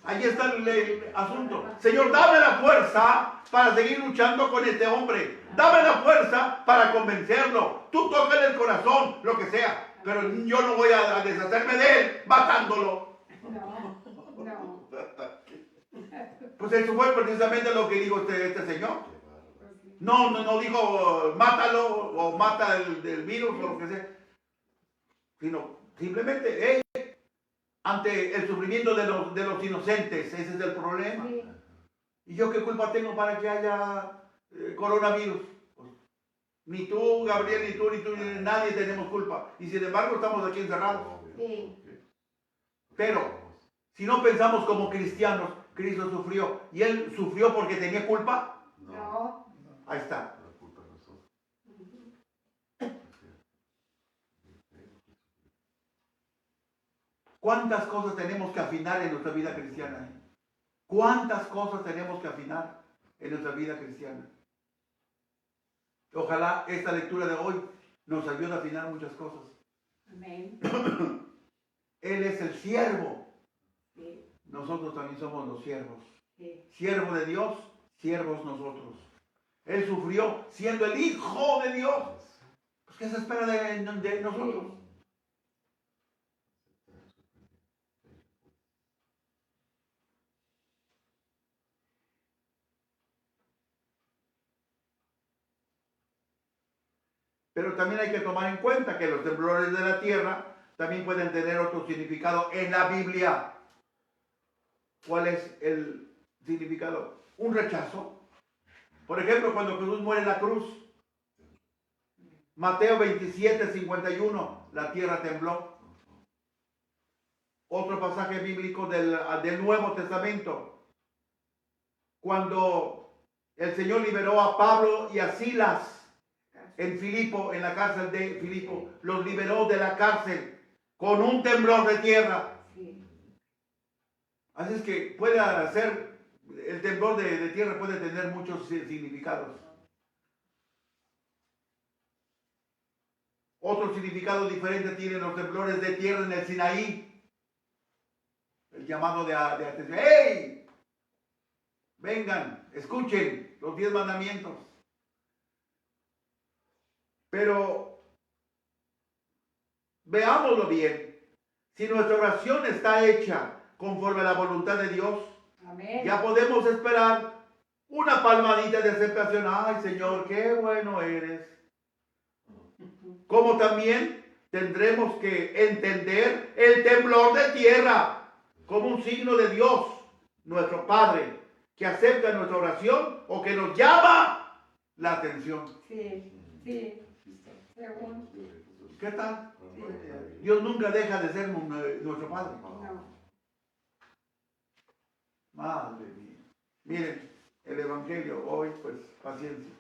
Ahí está el asunto. Señor, dame la fuerza para seguir luchando con este hombre. Dame la fuerza para convencerlo. Tú tócale el corazón, lo que sea. Pero yo no voy a deshacerme de él matándolo. No. Pues eso fue precisamente lo que dijo este señor. No dijo mátalo o mata el virus o lo que sea. Sino simplemente ante el sufrimiento de los inocentes. Ese es el problema. Sí. ¿Y yo qué culpa tengo para que haya coronavirus? Pues, ni tú, Gabriel, ni tú, ni nadie tenemos culpa. Y sin embargo estamos aquí encerrados. Sí. Pero, si no pensamos como cristianos, Cristo sufrió. ¿Y Él sufrió porque tenía culpa? No. Ahí está. ¿Cuántas cosas tenemos que afinar en nuestra vida cristiana? ¿Cuántas cosas tenemos que afinar en nuestra vida cristiana? Ojalá esta lectura de hoy nos ayude a afinar muchas cosas. Amén. Él es el siervo. Sí. Nosotros también somos los siervos. Sí. Siervo de Dios, siervos nosotros. Él sufrió siendo el Hijo de Dios. Pues, ¿qué se espera de nosotros? Pero también hay que tomar en cuenta que los temblores de la tierra también pueden tener otro significado en la Biblia. ¿Cuál es el significado? Un rechazo. Por ejemplo, cuando Jesús muere en la cruz, Mateo 27, 51, la tierra tembló. Otro pasaje bíblico del Nuevo Testamento, cuando el Señor liberó a Pablo y a Silas en Filipo, en la cárcel de Filipo, los liberó de la cárcel con un temblor de tierra. Sí. Así es que puede hacer, el temblor de tierra puede tener muchos significados. Otro significado diferente tienen los temblores de tierra en el Sinaí. El llamado de atención. ¡Hey! Vengan, escuchen los 10 mandamientos. Pero veámoslo bien. Si nuestra oración está hecha conforme a la voluntad de Dios, Amén. ya podemos esperar una palmadita de aceptación. Ay, Señor, qué bueno eres. Como también tendremos que entender el temblor de tierra como un signo de Dios, nuestro Padre, que acepta nuestra oración o que nos llama la atención. Sí, sí. Según. ¿Qué tal? Sí. Dios nunca deja de ser nuestro Padre. No. Madre mía. Miren, el Evangelio hoy, pues, paciencia.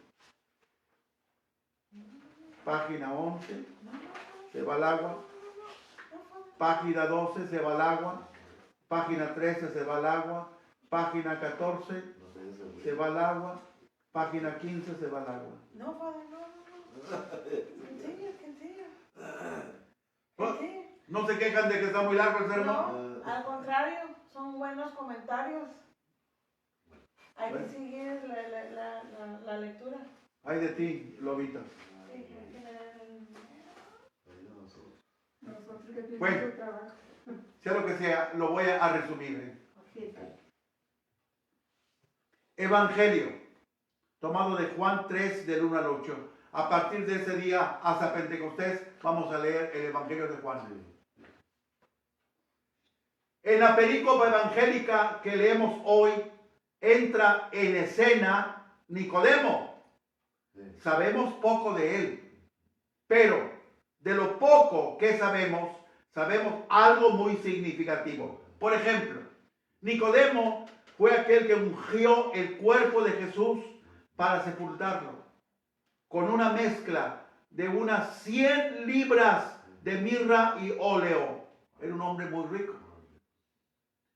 Página 11, se va al agua. Página 12, se va al agua. Página 13, se va al agua. Página 14, se va al agua. Página 15, se va al agua. No, Padre, no. Continue. ¿No se quejan de que está muy largo el sermón? No, al contrario, son buenos comentarios. Hay que Bueno. seguir la lectura. Ay de ti, lobita. Sí, Nosotros que tenemos Bueno. trabajo. Sea lo que sea, lo voy a resumir. Sí, sí. Evangelio, tomado de Juan 3, del 1 al 8. A partir de ese día hasta Pentecostés, vamos a leer el Evangelio de Juan. En la perícopa evangélica que leemos hoy, entra en escena Nicodemo. Sabemos poco de él, pero de lo poco que sabemos algo muy significativo. Por ejemplo, Nicodemo fue aquel que ungió el cuerpo de Jesús para sepultarlo, con una mezcla de unas 100 libras de mirra y óleo. Era un hombre muy rico.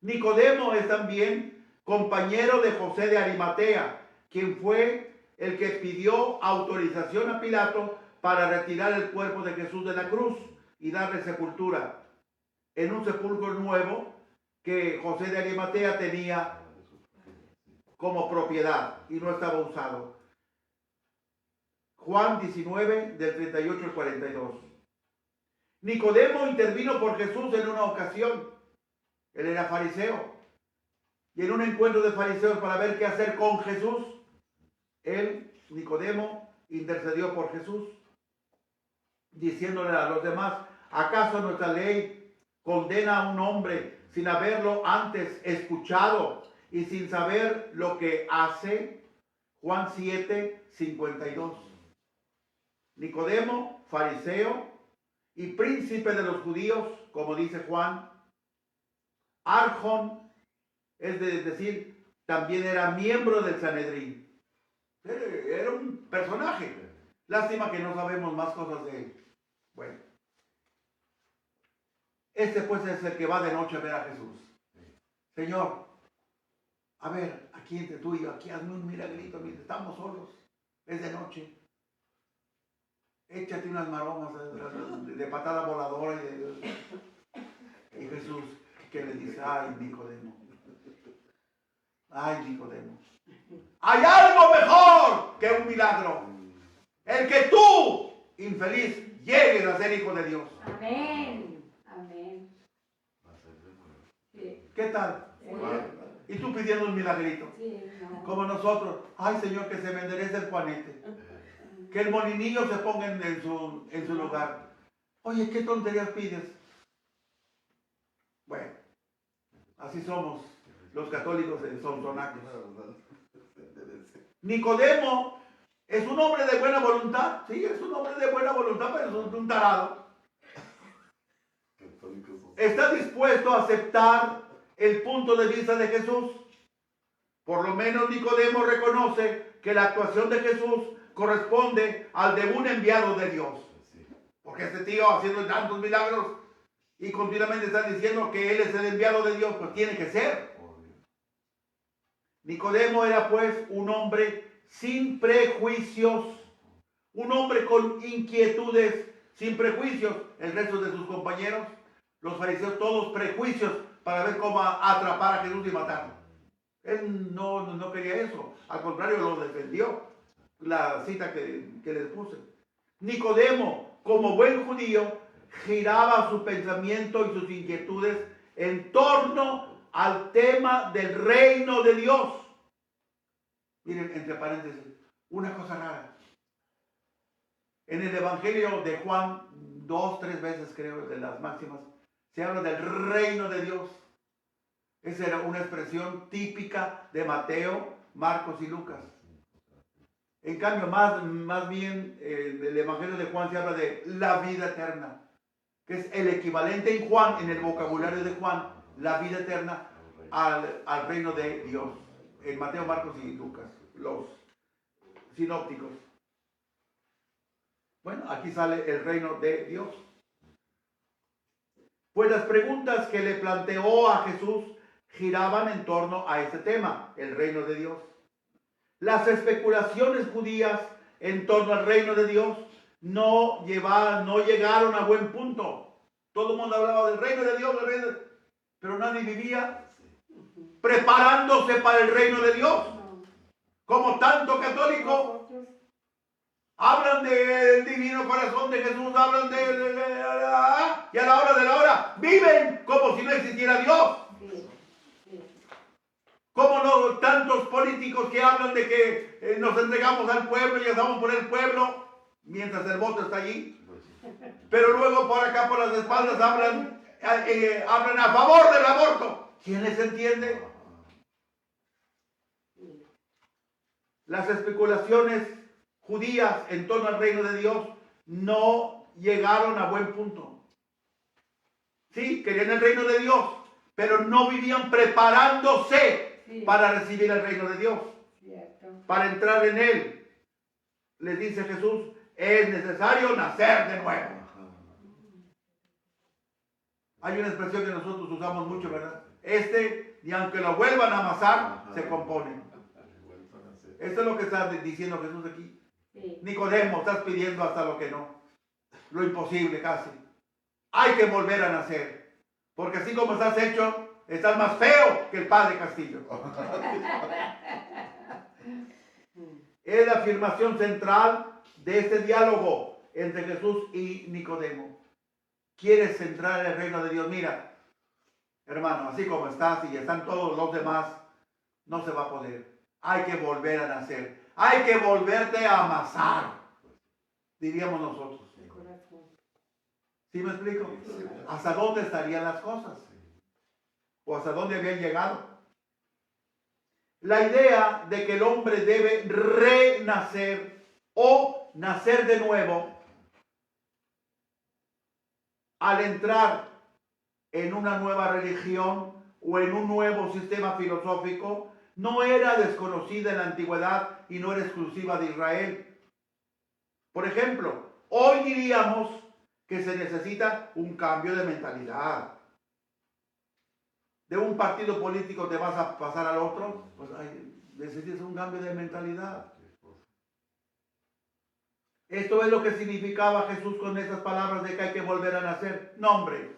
Nicodemo es también compañero de José de Arimatea, quien fue el que pidió autorización a Pilato para retirar el cuerpo de Jesús de la cruz y darle sepultura en un sepulcro nuevo que José de Arimatea tenía como propiedad y no estaba usado. Juan 19, del 38 al 42. Nicodemo intervino por Jesús en una ocasión. Él era fariseo. Y en un encuentro de fariseos para ver qué hacer con Jesús, él, Nicodemo, intercedió por Jesús, diciéndole a los demás: ¿acaso nuestra ley condena a un hombre sin haberlo antes escuchado y sin saber lo que hace? Juan 7, 52. Nicodemo, fariseo y príncipe de los judíos, como dice Juan. Arjón, es decir, también era miembro del Sanedrín. Era un personaje. Lástima que no sabemos más cosas de él. Bueno. Este pues es el que va de noche a ver a Jesús. Señor, a ver, aquí entre tú y yo, aquí hazme un milagrito, mire, estamos solos, es de noche. Échate unas maromas de patada voladora y Jesús, que le dice: ay, Nicodemo, hay algo mejor que un milagro, el que tú, infeliz, llegues a ser hijo de Dios. Amén. Amén. Sí. ¿Qué tal? Y tú pidiendo un milagrito, Sí, no. como nosotros: ay, Señor, que se me enderece el juanete, que el molinillo se ponga en su lugar. Oye, ¿qué tonterías pides? Bueno, así somos los católicos sonsonacos. Nicodemo es un hombre de buena voluntad. Sí, es un hombre de buena voluntad, pero es un tarado. Está dispuesto a aceptar el punto de vista de Jesús. Por lo menos Nicodemo reconoce que la actuación de Jesús corresponde al de un enviado de Dios. Porque este tío, haciendo tantos milagros y continuamente está diciendo que él es el enviado de Dios, pues tiene que ser. Nicodemo era pues un hombre sin prejuicios, un hombre con inquietudes, sin prejuicios. El resto de sus compañeros, los fariseos, todos prejuicios para ver cómo atrapar a Jesús y matarlo. Él no quería eso, al contrario, lo defendió. La cita que les puse. Nicodemo, como buen judío, giraba su pensamiento y sus inquietudes en torno al tema del reino de Dios. Miren, entre paréntesis, una cosa rara. En el Evangelio de Juan 2, 3 veces creo, de las máximas, se habla del reino de Dios. Esa era una expresión típica de Mateo, Marcos y Lucas. En cambio, más bien, el Evangelio de Juan se habla de la vida eterna, que es el equivalente en Juan, en el vocabulario de Juan, la vida eterna al reino de Dios. En Mateo, Marcos y Lucas, los sinópticos. Bueno, aquí sale el reino de Dios. Pues las preguntas que le planteó a Jesús giraban en torno a este tema, el reino de Dios. Las especulaciones judías en torno al reino de Dios no llegaron a buen punto. Todo el mundo hablaba del reino de Dios, pero nadie vivía preparándose para el reino de Dios. Como tanto católico hablan del divino corazón de Jesús, hablan y a la hora de la hora viven como si no existiera Dios. ¿Cómo no tantos políticos que hablan de que nos entregamos al pueblo y estamos por el pueblo mientras el voto está allí? Pero luego por acá, por las espaldas, hablan a favor del aborto. ¿Quién les entiende? Las especulaciones judías en torno al reino de Dios no llegaron a buen punto. Sí, querían el reino de Dios, pero no vivían preparándose para recibir el reino de Dios, para entrar en él. Les dice Jesús, es necesario nacer de nuevo. Hay una expresión que nosotros usamos mucho, ¿verdad? Ni aunque lo vuelvan a amasar, se compone. Esto es lo que está diciendo Jesús aquí. Nicodemo, estás pidiendo hasta lo que no. Lo imposible casi. Hay que volver a nacer. Porque así como estás hecho, estás más feo que el padre Castillo. Es la afirmación central de este diálogo entre Jesús y Nicodemo. ¿Quieres entrar en el reino de Dios? Mira, hermano, así como estás y están todos los demás, no se va a poder. Hay que volver a nacer. Hay que volverte a amasar, diríamos nosotros. ¿Sí me explico? ¿Hasta dónde estarían las cosas? ¿O hasta dónde habían llegado? La idea de que el hombre debe renacer o nacer de nuevo al entrar en una nueva religión o en un nuevo sistema filosófico no era desconocida en la antigüedad y no era exclusiva de Israel. Por ejemplo, hoy diríamos que se necesita un cambio de mentalidad. De un partido político te vas a pasar al otro, pues necesitas un cambio de mentalidad. Esto es lo que significaba Jesús con esas palabras de que hay que volver a nacer. No, hombre.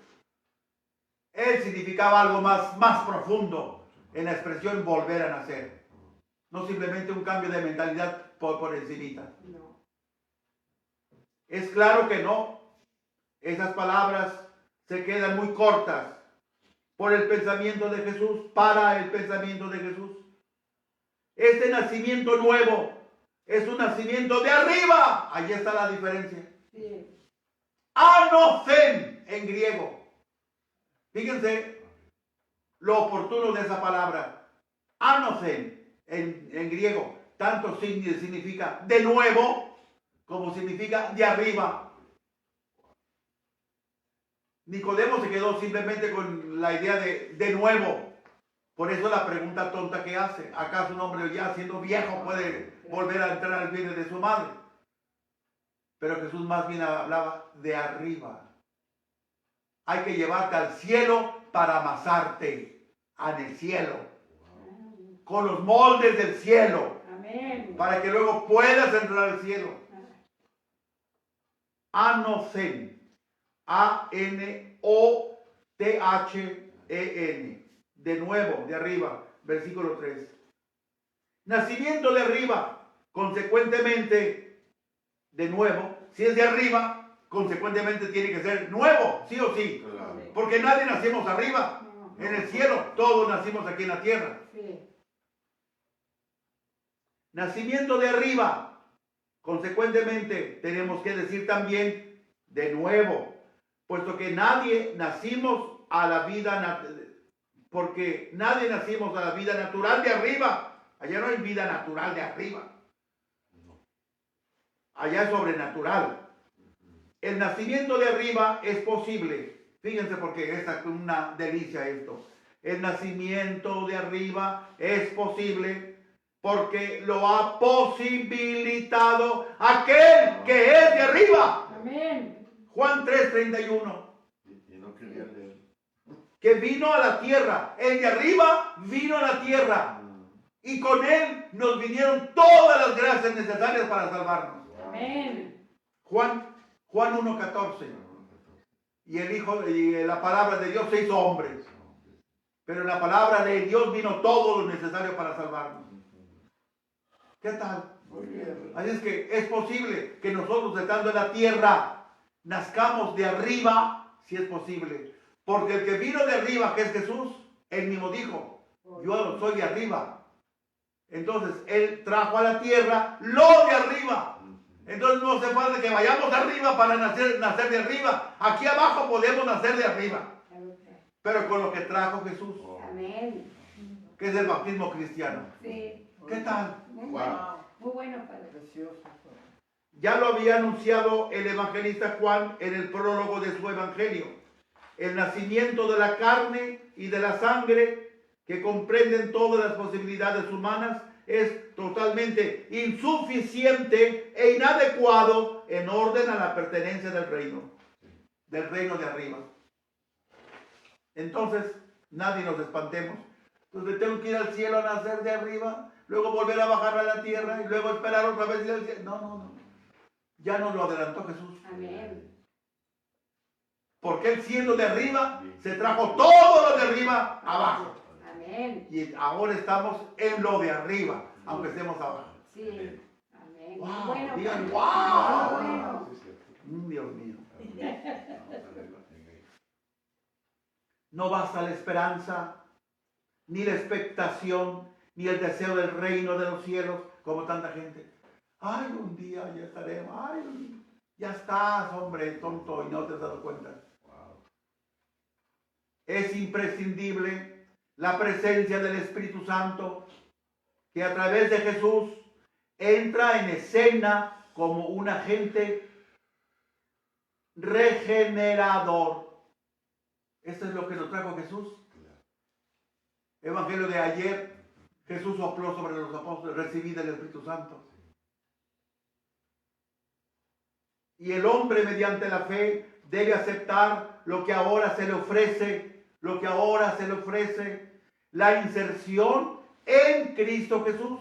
Él significaba algo más profundo en la expresión volver a nacer. No simplemente un cambio de mentalidad por encimita. No. Es claro que no. Esas palabras se quedan muy cortas por el pensamiento de Jesús, para el pensamiento de Jesús. Este nacimiento nuevo es un nacimiento de arriba. Allí está la diferencia. Sí. Anocen en griego. Fíjense lo oportuno de esa palabra. Anocen en griego. Tanto significa de nuevo como significa de arriba. Nicodemo se quedó simplemente con la idea de nuevo. Por eso la pregunta tonta que hace. ¿Acaso un hombre ya siendo viejo puede volver a entrar al vientre de su madre? Pero Jesús más bien hablaba de arriba. Hay que llevarte al cielo para amasarte en el cielo. Con los moldes del cielo. Amén. Para que luego puedas entrar al cielo. Anocen. A-N-O-T-H-E-N. De nuevo, de arriba. Versículo 3. Nacimiento de arriba. Consecuentemente, de nuevo. Si es de arriba, consecuentemente tiene que ser nuevo, sí o sí. Claro. Porque nadie nacimos arriba. En el cielo. Todos nacimos aquí en la tierra. Sí. Nacimiento de arriba. Consecuentemente, tenemos que decir también de nuevo, puesto que nadie nacimos a la vida, porque nadie nacimos a la vida natural de arriba. Allá no hay vida natural de arriba. Allá es sobrenatural. El nacimiento de arriba es posible. Fíjense porque es una delicia esto. El nacimiento de arriba es posible porque lo ha posibilitado aquel que es de arriba. Amén. Juan 3:31. Y no quería leer. Que vino a la tierra. El de arriba vino a la tierra. Y con él nos vinieron todas las gracias necesarias para salvarnos. Amén. Juan 1:14. Y el Hijo y la palabra de Dios se hizo hombre. Pero en la palabra de Dios vino todo lo necesario para salvarnos. ¿Qué tal? Muy bien. Así es que es posible que nosotros estando en la tierra nazcamos de arriba, si es posible. Porque el que vino de arriba, que es Jesús, él mismo dijo, yo soy de arriba. Entonces, él trajo a la tierra lo de arriba. Entonces no hace falta que vayamos arriba para nacer de arriba. Aquí abajo podemos nacer de arriba. Pero con lo que trajo Jesús, Amén. que es el bautismo cristiano. Sí. ¿Qué tal? Muy Wow. bueno. Muy bueno, Padre. Precioso. Ya lo había anunciado el evangelista Juan en el prólogo de su evangelio. El nacimiento de la carne y de la sangre, que comprenden todas las posibilidades humanas, es totalmente insuficiente e inadecuado en orden a la pertenencia del reino de arriba. Entonces, nadie nos espantemos. Entonces, tengo que ir al cielo a nacer de arriba, luego volver a bajar a la tierra y luego esperar otra vez ir al cielo. No. Ya nos lo adelantó Jesús. Amén. Porque él siendo de arriba, se trajo todo lo de arriba abajo. Amén. Y ahora estamos en lo de arriba, aunque estemos abajo. Sí. Amén. Wow, Bueno, digan, Padre. wow. Muy bueno. Dios mío. No basta la esperanza, ni la expectación, ni el deseo del reino de los cielos, como tanta gente. Ay, un día ya estaremos. Ay, ya estás, hombre, tonto, y no te has dado cuenta. Es imprescindible la presencia del Espíritu Santo, que a través de Jesús entra en escena como un agente regenerador. Esto es lo que nos trajo Jesús. Evangelio de ayer, Jesús sopló sobre los apóstoles, recibí del Espíritu Santo. Y el hombre mediante la fe debe aceptar lo que ahora se le ofrece, la inserción en Cristo Jesús.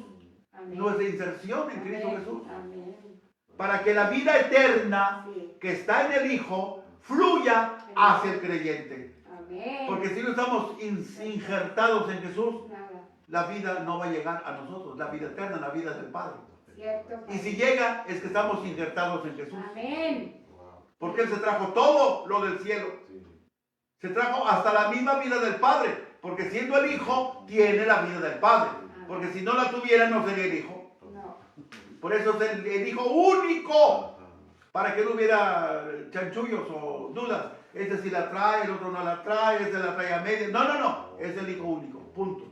Amén. Nuestra inserción en Cristo Amén. Jesús. Amén. Para que la vida eterna Sí. que está en el Hijo fluya hacia el creyente. Amén. Porque si no estamos injertados en Jesús, Nada. la vida no va a llegar a nosotros, la vida eterna, la vida del Padre. Cierto. Y si llega, es que estamos injertados en Jesús. Amén. Porque Él se trajo todo lo del cielo. Se trajo hasta la misma vida del Padre. Porque siendo el Hijo, tiene la vida del Padre. Porque si no la tuviera, no sería el Hijo. No. Por eso es el Hijo único. Para que no hubiera chanchullos o dudas. Este sí la trae, el otro no la trae, este la trae a media. No. Es el Hijo único. Punto.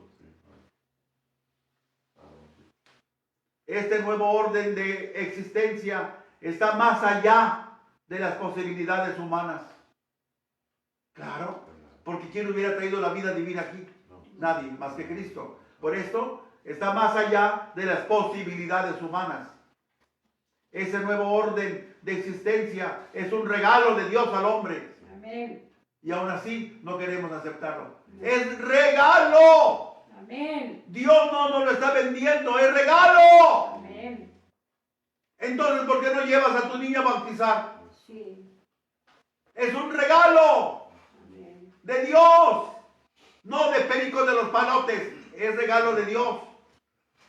Este nuevo orden de existencia está más allá de las posibilidades humanas. Claro, porque ¿quién hubiera traído la vida divina aquí? Nadie, más que Cristo. Por esto, está más allá de las posibilidades humanas. Ese nuevo orden de existencia es un regalo de Dios al hombre. Amén. Y aún así no queremos aceptarlo. ¡Es regalo! Amén. Dios no nos lo está vendiendo, es regalo. Amén. Entonces, ¿por qué no llevas a tu niño a bautizar? Sí. Es un regalo Amén. de Dios, no de pericos de los palotes, es regalo de Dios.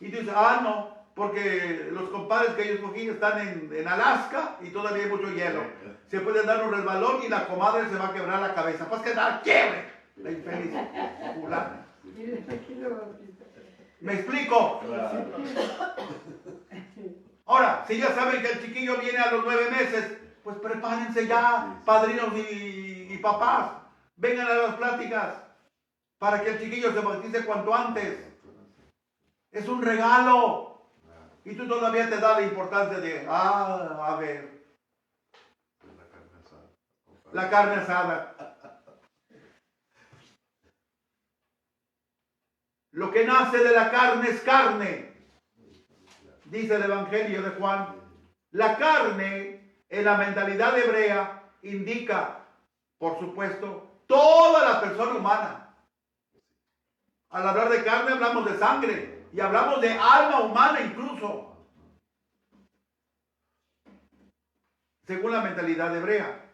Y tú dices, no, porque los compadres que yo escogí están en Alaska y todavía hay mucho hielo. Se puede dar un resbalón y la comadre se va a quebrar la cabeza. Pues que da quiebre, la infeliz fulana. ¿Me explico? Ahora, si ya saben que el chiquillo viene a los 9 meses, Pues prepárense ya, padrinos y papás. Vengan a las pláticas para que el chiquillo se bautice cuanto antes. Es un regalo. Y tú todavía te das la importancia de, a ver, la carne asada. Lo que nace de la carne es carne, dice el Evangelio de Juan. La carne, en la mentalidad hebrea, indica, por supuesto, toda la persona humana. Al hablar de carne hablamos de sangre y hablamos de alma humana incluso, según la mentalidad hebrea.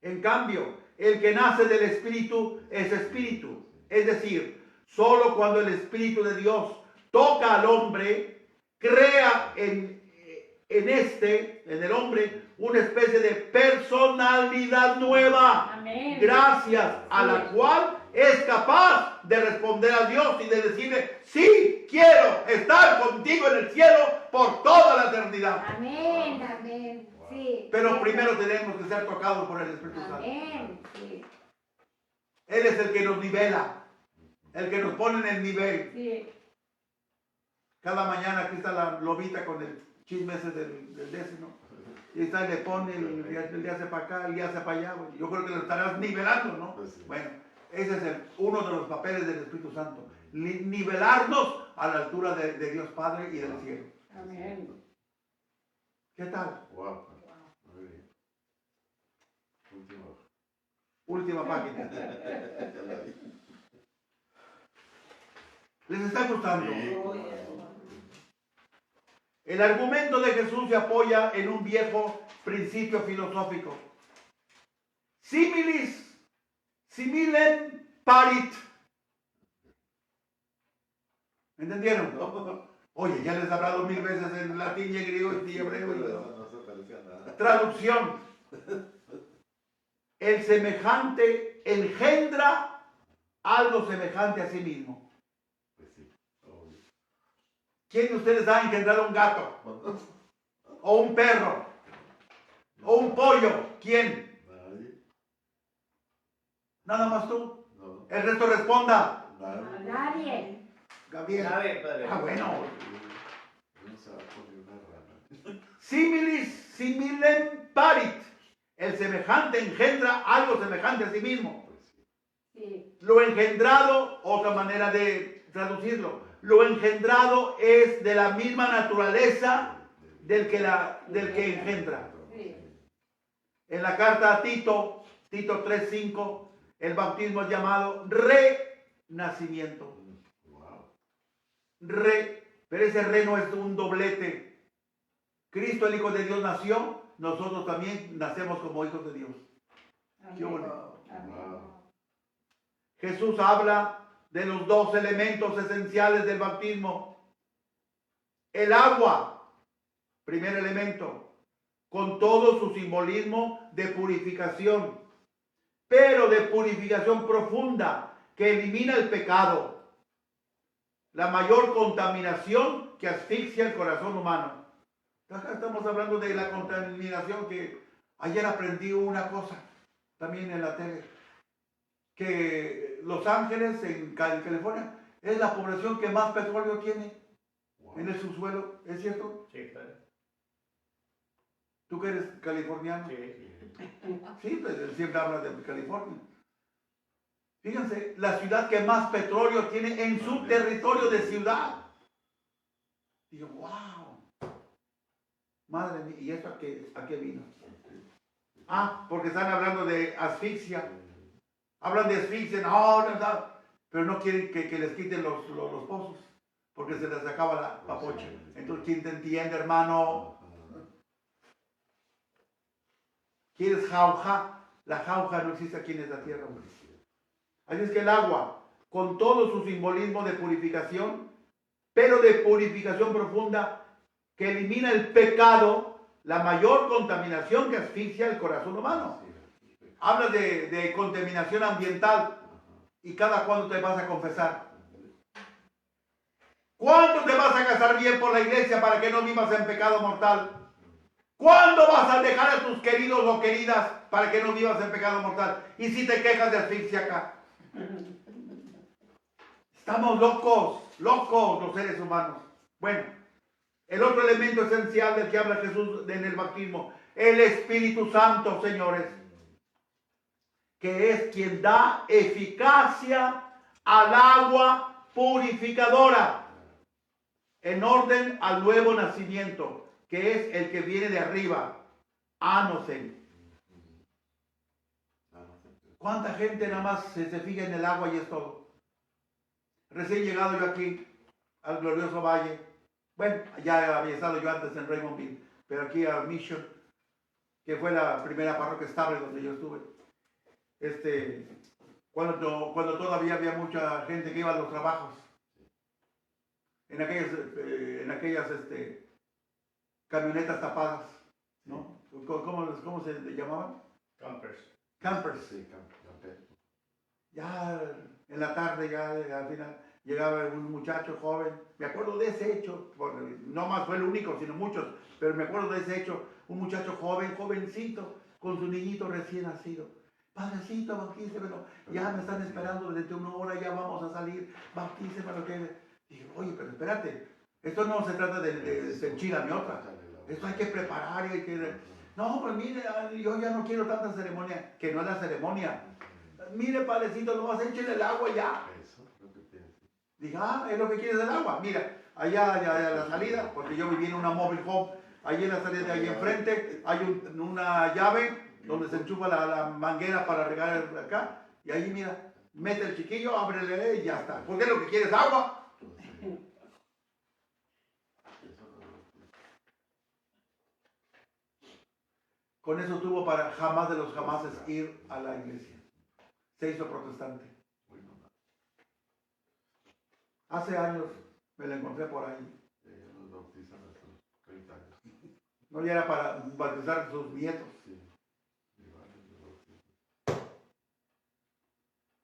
En cambio, el que nace del Espíritu es Espíritu. Es decir, solo cuando el Espíritu de Dios toca al hombre, crea en el hombre, una especie de personalidad nueva. Amén. Gracias a la cual es capaz de responder a Dios y de decirle, sí, quiero estar contigo en el cielo por toda la eternidad. Amén, amén. Sí. Pero primero tenemos que ser tocados por el Espíritu Santo. Amén. Sí. Él es el que nos nivela, el que nos pone en el nivel. Sí. Cada mañana aquí está la lobita con el chisme ese del décimo. Y está, y le pone, el día hace para acá, el día hace para allá. Yo creo que lo estarás nivelando, ¿no? Bueno, ese es uno de los papeles del Espíritu Santo. Nivelarnos a la altura de Dios Padre y del cielo. Amén. ¿Qué tal? Wow. Muy bien. Última página. ¿Les está gustando? El argumento de Jesús se apoya en un viejo principio filosófico. Similis, similem parit. ¿Entendieron? Oye, ya les he hablado 1000 veces en latín y en griego y hebreo. No se parecía a nada. Traducción. El semejante engendra algo semejante a sí mismo. Pues sí, obvio. ¿Quién de ustedes ha engendrado un gato? ¿O un perro? ¿O un pollo? ¿Quién? Nadie. Nada más tú. No. El resto responda. Nadie. Nadie. Gabriel. Sabe, padre. Ah, bueno. No se va a poner una rana. Similis similem parit. El semejante engendra algo semejante a sí mismo. Pues sí. Sí. Lo engendrado, otra manera de traducirlo, lo engendrado es de la misma naturaleza del que engendra. Sí. En la carta a Tito 3:5, el bautismo es llamado renacimiento. Wow. Pero ese re no es un doblete. Cristo, el Hijo de Dios, nació, nosotros también nacemos como hijos de Dios. Amén. Qué bonito. Amén. Jesús habla de los dos elementos esenciales del bautismo. El agua, primer elemento, con todo su simbolismo de purificación, pero de purificación profunda que elimina el pecado, la mayor contaminación que asfixia el corazón humano. Acá estamos hablando de la contaminación que ayer aprendí una cosa, también en la tele, que Los Ángeles, en California, es la población que más petróleo tiene en el subsuelo. ¿Es cierto? Sí, padre. ¿Tú que eres californiano? Sí. Sí, pues él siempre habla de California. Fíjense, la ciudad que más petróleo tiene en su territorio de ciudad. Digo, wow. Madre mía, ¿y esto a qué vino? Ah, porque están hablando de asfixia. Hablan de asfixia, no, pero no quieren que les quiten los pozos, porque se les acaba la papocha. Entonces, ¿quién te entiende, hermano? ¿Quieres jauja? La jauja no existe aquí en esta tierra, hombre. Así es que el agua, con todo su simbolismo de purificación, pero de purificación profunda, que elimina el pecado, la mayor contaminación que asfixia el corazón humano. Habla de contaminación ambiental. ¿Y cada cuándo te vas a confesar? ¿Cuándo te vas a casar bien por la iglesia para que no vivas en pecado mortal? ¿Cuándo vas a dejar a tus queridos o queridas para que no vivas en pecado mortal? Y si te quejas de asfixia acá. Estamos locos los seres humanos. Bueno, el otro elemento esencial del que habla Jesús en el bautismo, el Espíritu Santo, señores, que es quien da eficacia al agua purificadora en orden al nuevo nacimiento, que es el que viene de arriba, Anosen. ¿Cuánta gente nada más se fija en el agua y es todo? Recién llegado yo aquí, al glorioso valle. Bueno, ya había estado yo antes en Raymondville, pero aquí a Mission, que fue la primera parroquia estable donde yo estuve. Cuando todavía había mucha gente que iba a los trabajos. En aquellas camionetas tapadas, ¿no? ¿Cómo se llamaban? Campers. Campers. Sí, camper. Ya en la tarde, ya al final, llegaba un muchacho joven. Me acuerdo de ese hecho, no más fue el único, sino muchos, pero me acuerdo de ese hecho. Un muchacho jovencito, con su niñito recién nacido. Padrecito, bautícemelo. Ya me están esperando desde una hora, ya vamos a salir. Bautícemelo. Dije, oye, pero espérate. Esto no se trata de senchila ni otra. Esto hay que preparar y hay que... No, pues mire, yo ya no quiero tanta ceremonia, que no es la ceremonia. Mire, padrecito, nomás échale el agua ya. Eso es lo que pienso. Dije, es lo que quieres del agua. Mira, allá a la salida, porque yo viví en una mobile home, allí en la salida de ahí enfrente, hay una llave donde se enchufa la manguera para regar acá, y ahí mira, mete el chiquillo, ábrele y ya está. Porque lo que quieres es agua. Con eso tuvo para jamás de los jamases ir a la iglesia. Se hizo protestante. Hace años me la encontré por ahí. Los bautizan hasta los 30 años. No, ya era para bautizar a sus nietos. Sí.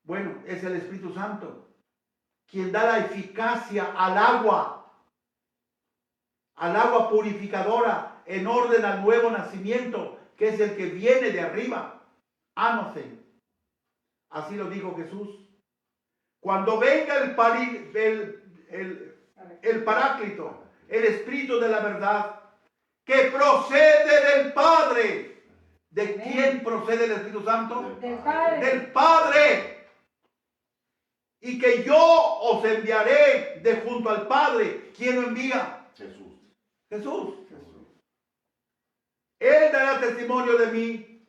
Bueno, es el Espíritu Santo quien da la eficacia al agua purificadora en orden al nuevo nacimiento, que es el que viene de arriba. Anosen. Así lo dijo Jesús. Cuando venga el Paráclito, el Espíritu de la verdad, que procede del Padre. ¿De quién procede el Espíritu Santo? Del Padre. Del Padre. Y que yo os enviaré de junto al Padre. ¿Quién lo envía? Jesús. Jesús. Él dará testimonio de mí.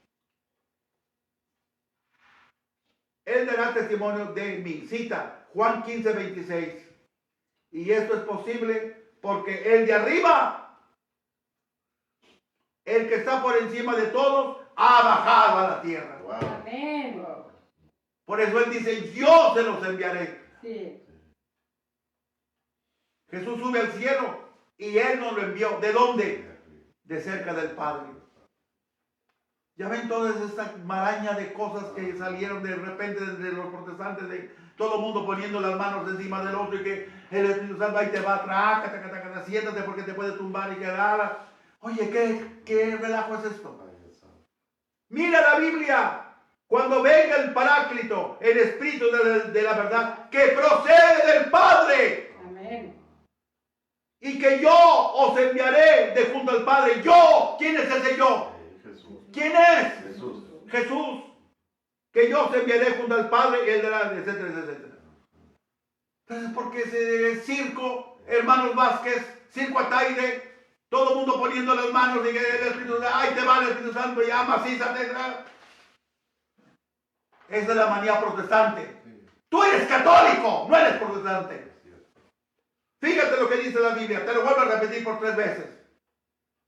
Él dará testimonio de mí. Cita Juan 15:26. Y esto es posible porque el de arriba, el que está por encima de todos, ha bajado a la tierra. Wow. Amén. Por eso él dice, yo se los enviaré. Sí. Jesús sube al cielo y él nos lo envió. ¿De dónde? De cerca del Padre. Ya ven toda esta maraña de cosas que salieron de repente de los protestantes, de todo el mundo poniendo las manos encima del otro y que el Espíritu Santo ahí te va atrás, siéntate porque te puede tumbar y quedar. Oye, ¿qué relajo es esto? Mira la Biblia. Cuando venga el Paráclito, el Espíritu de la verdad, que procede del Padre. Amén. Y que yo os enviaré de junto al Padre. Yo, ¿quién es ese yo? Jesús. ¿Quién es? Jesús. Jesús. Que yo os enviaré junto al Padre, y él dará, etcétera, etcétera. Entonces, ¿por qué ese circo, hermanos Vázquez, circo Ataide, todo el mundo poniendo las manos y que el Espíritu Santo, ay, te va el Espíritu Santo, ya macízate, etcétera? Esa es la manía protestante. Tú eres católico, no eres protestante. Fíjate lo que dice la Biblia, te lo vuelvo a repetir por 3 veces.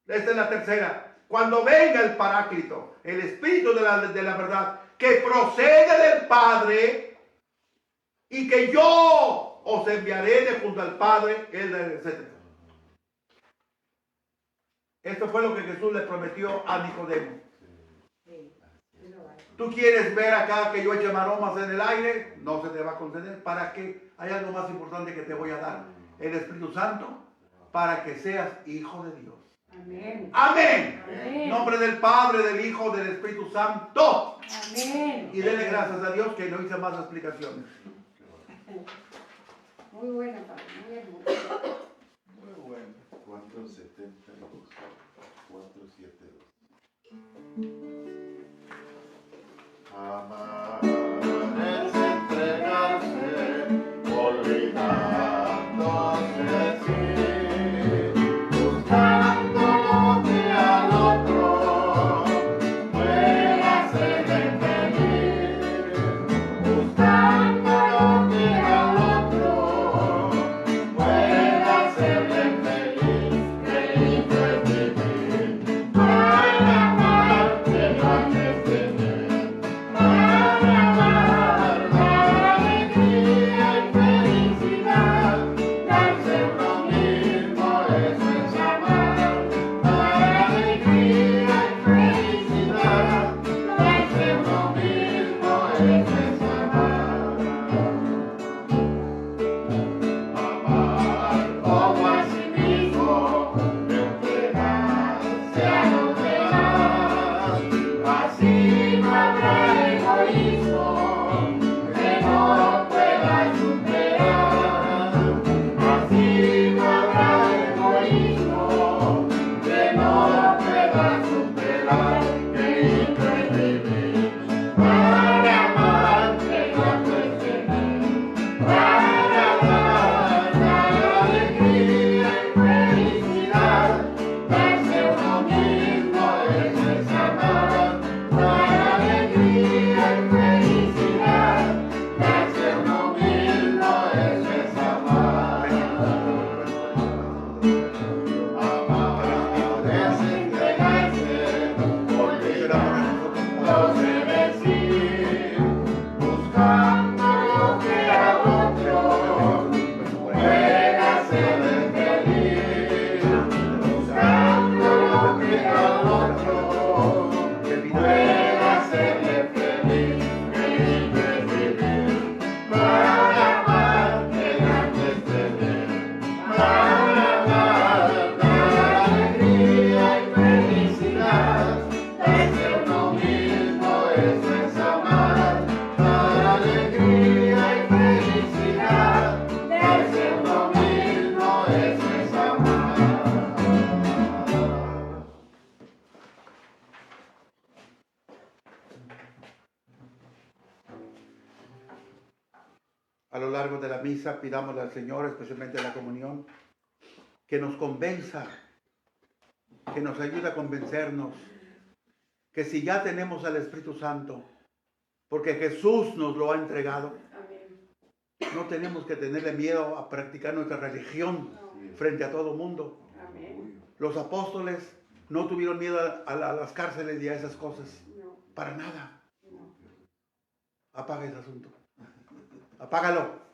Esta es la tercera. Cuando venga el Paráclito, el Espíritu de la verdad, que procede del Padre, y que yo os enviaré de junto al Padre, etc. Esto fue lo que Jesús le prometió a Nicodemo. Tú quieres ver acá que yo eche maromas en el aire, no se te va a conceder. ¿Para qué? Hay algo más importante que te voy a dar. El Espíritu Santo, para que seas hijo de Dios. Amén. Amén. En Amén. nombre del Padre, del Hijo, del Espíritu Santo. Amén. Y denle gracias a Dios que no hice más explicaciones. Muy buena, Padre, muy hermoso. Muy bueno. 472. 472. Amar es entregarse, olvidándose de sí, buscando lo que al otro pueda hacerle feliz, buscando lo que al otro pueda hacerle feliz, que lindo es vivir, para amar que no antes tener. Para amar, la alegría y felicidad, darse uno mismo, eso es amar. La alegría y felicidad, darse uno mismo, eso es amar. Amar como a sí mismo, entregarse a los demás, así no habrá egoísmo que no pueda superar, así no habrá egoísmo que no pueda superar, que lindo es vivir, para amar que no antes tener, para amar la alegría y felicidad, darse uno mismo, eso es amar. La alegría y felicidad, darse uno mismo, eso es amar. Amar es entregarse, olvidándose de sí, buscando lo que al otro pueda hacerle feliz, buscando lo que al otro pueda hacerle feliz, que lindo es vivir, para amar que no antes tener, para amar la alegría y felicidad, darse uno mismo, eso es amar, la alegría y felicidad, darse uno mismo, eso es amar. A lo largo de la misa pidámosle al Señor, especialmente en la comunión, que nos convenza, que nos ayude a convencernos, que si ya tenemos al Espíritu Santo, porque Jesús nos lo ha entregado, no tenemos que tenerle miedo a practicar nuestra religión frente a todo mundo. Los apóstoles no tuvieron miedo a las cárceles y a esas cosas, para nada. Apaga ese asunto. Apágalo.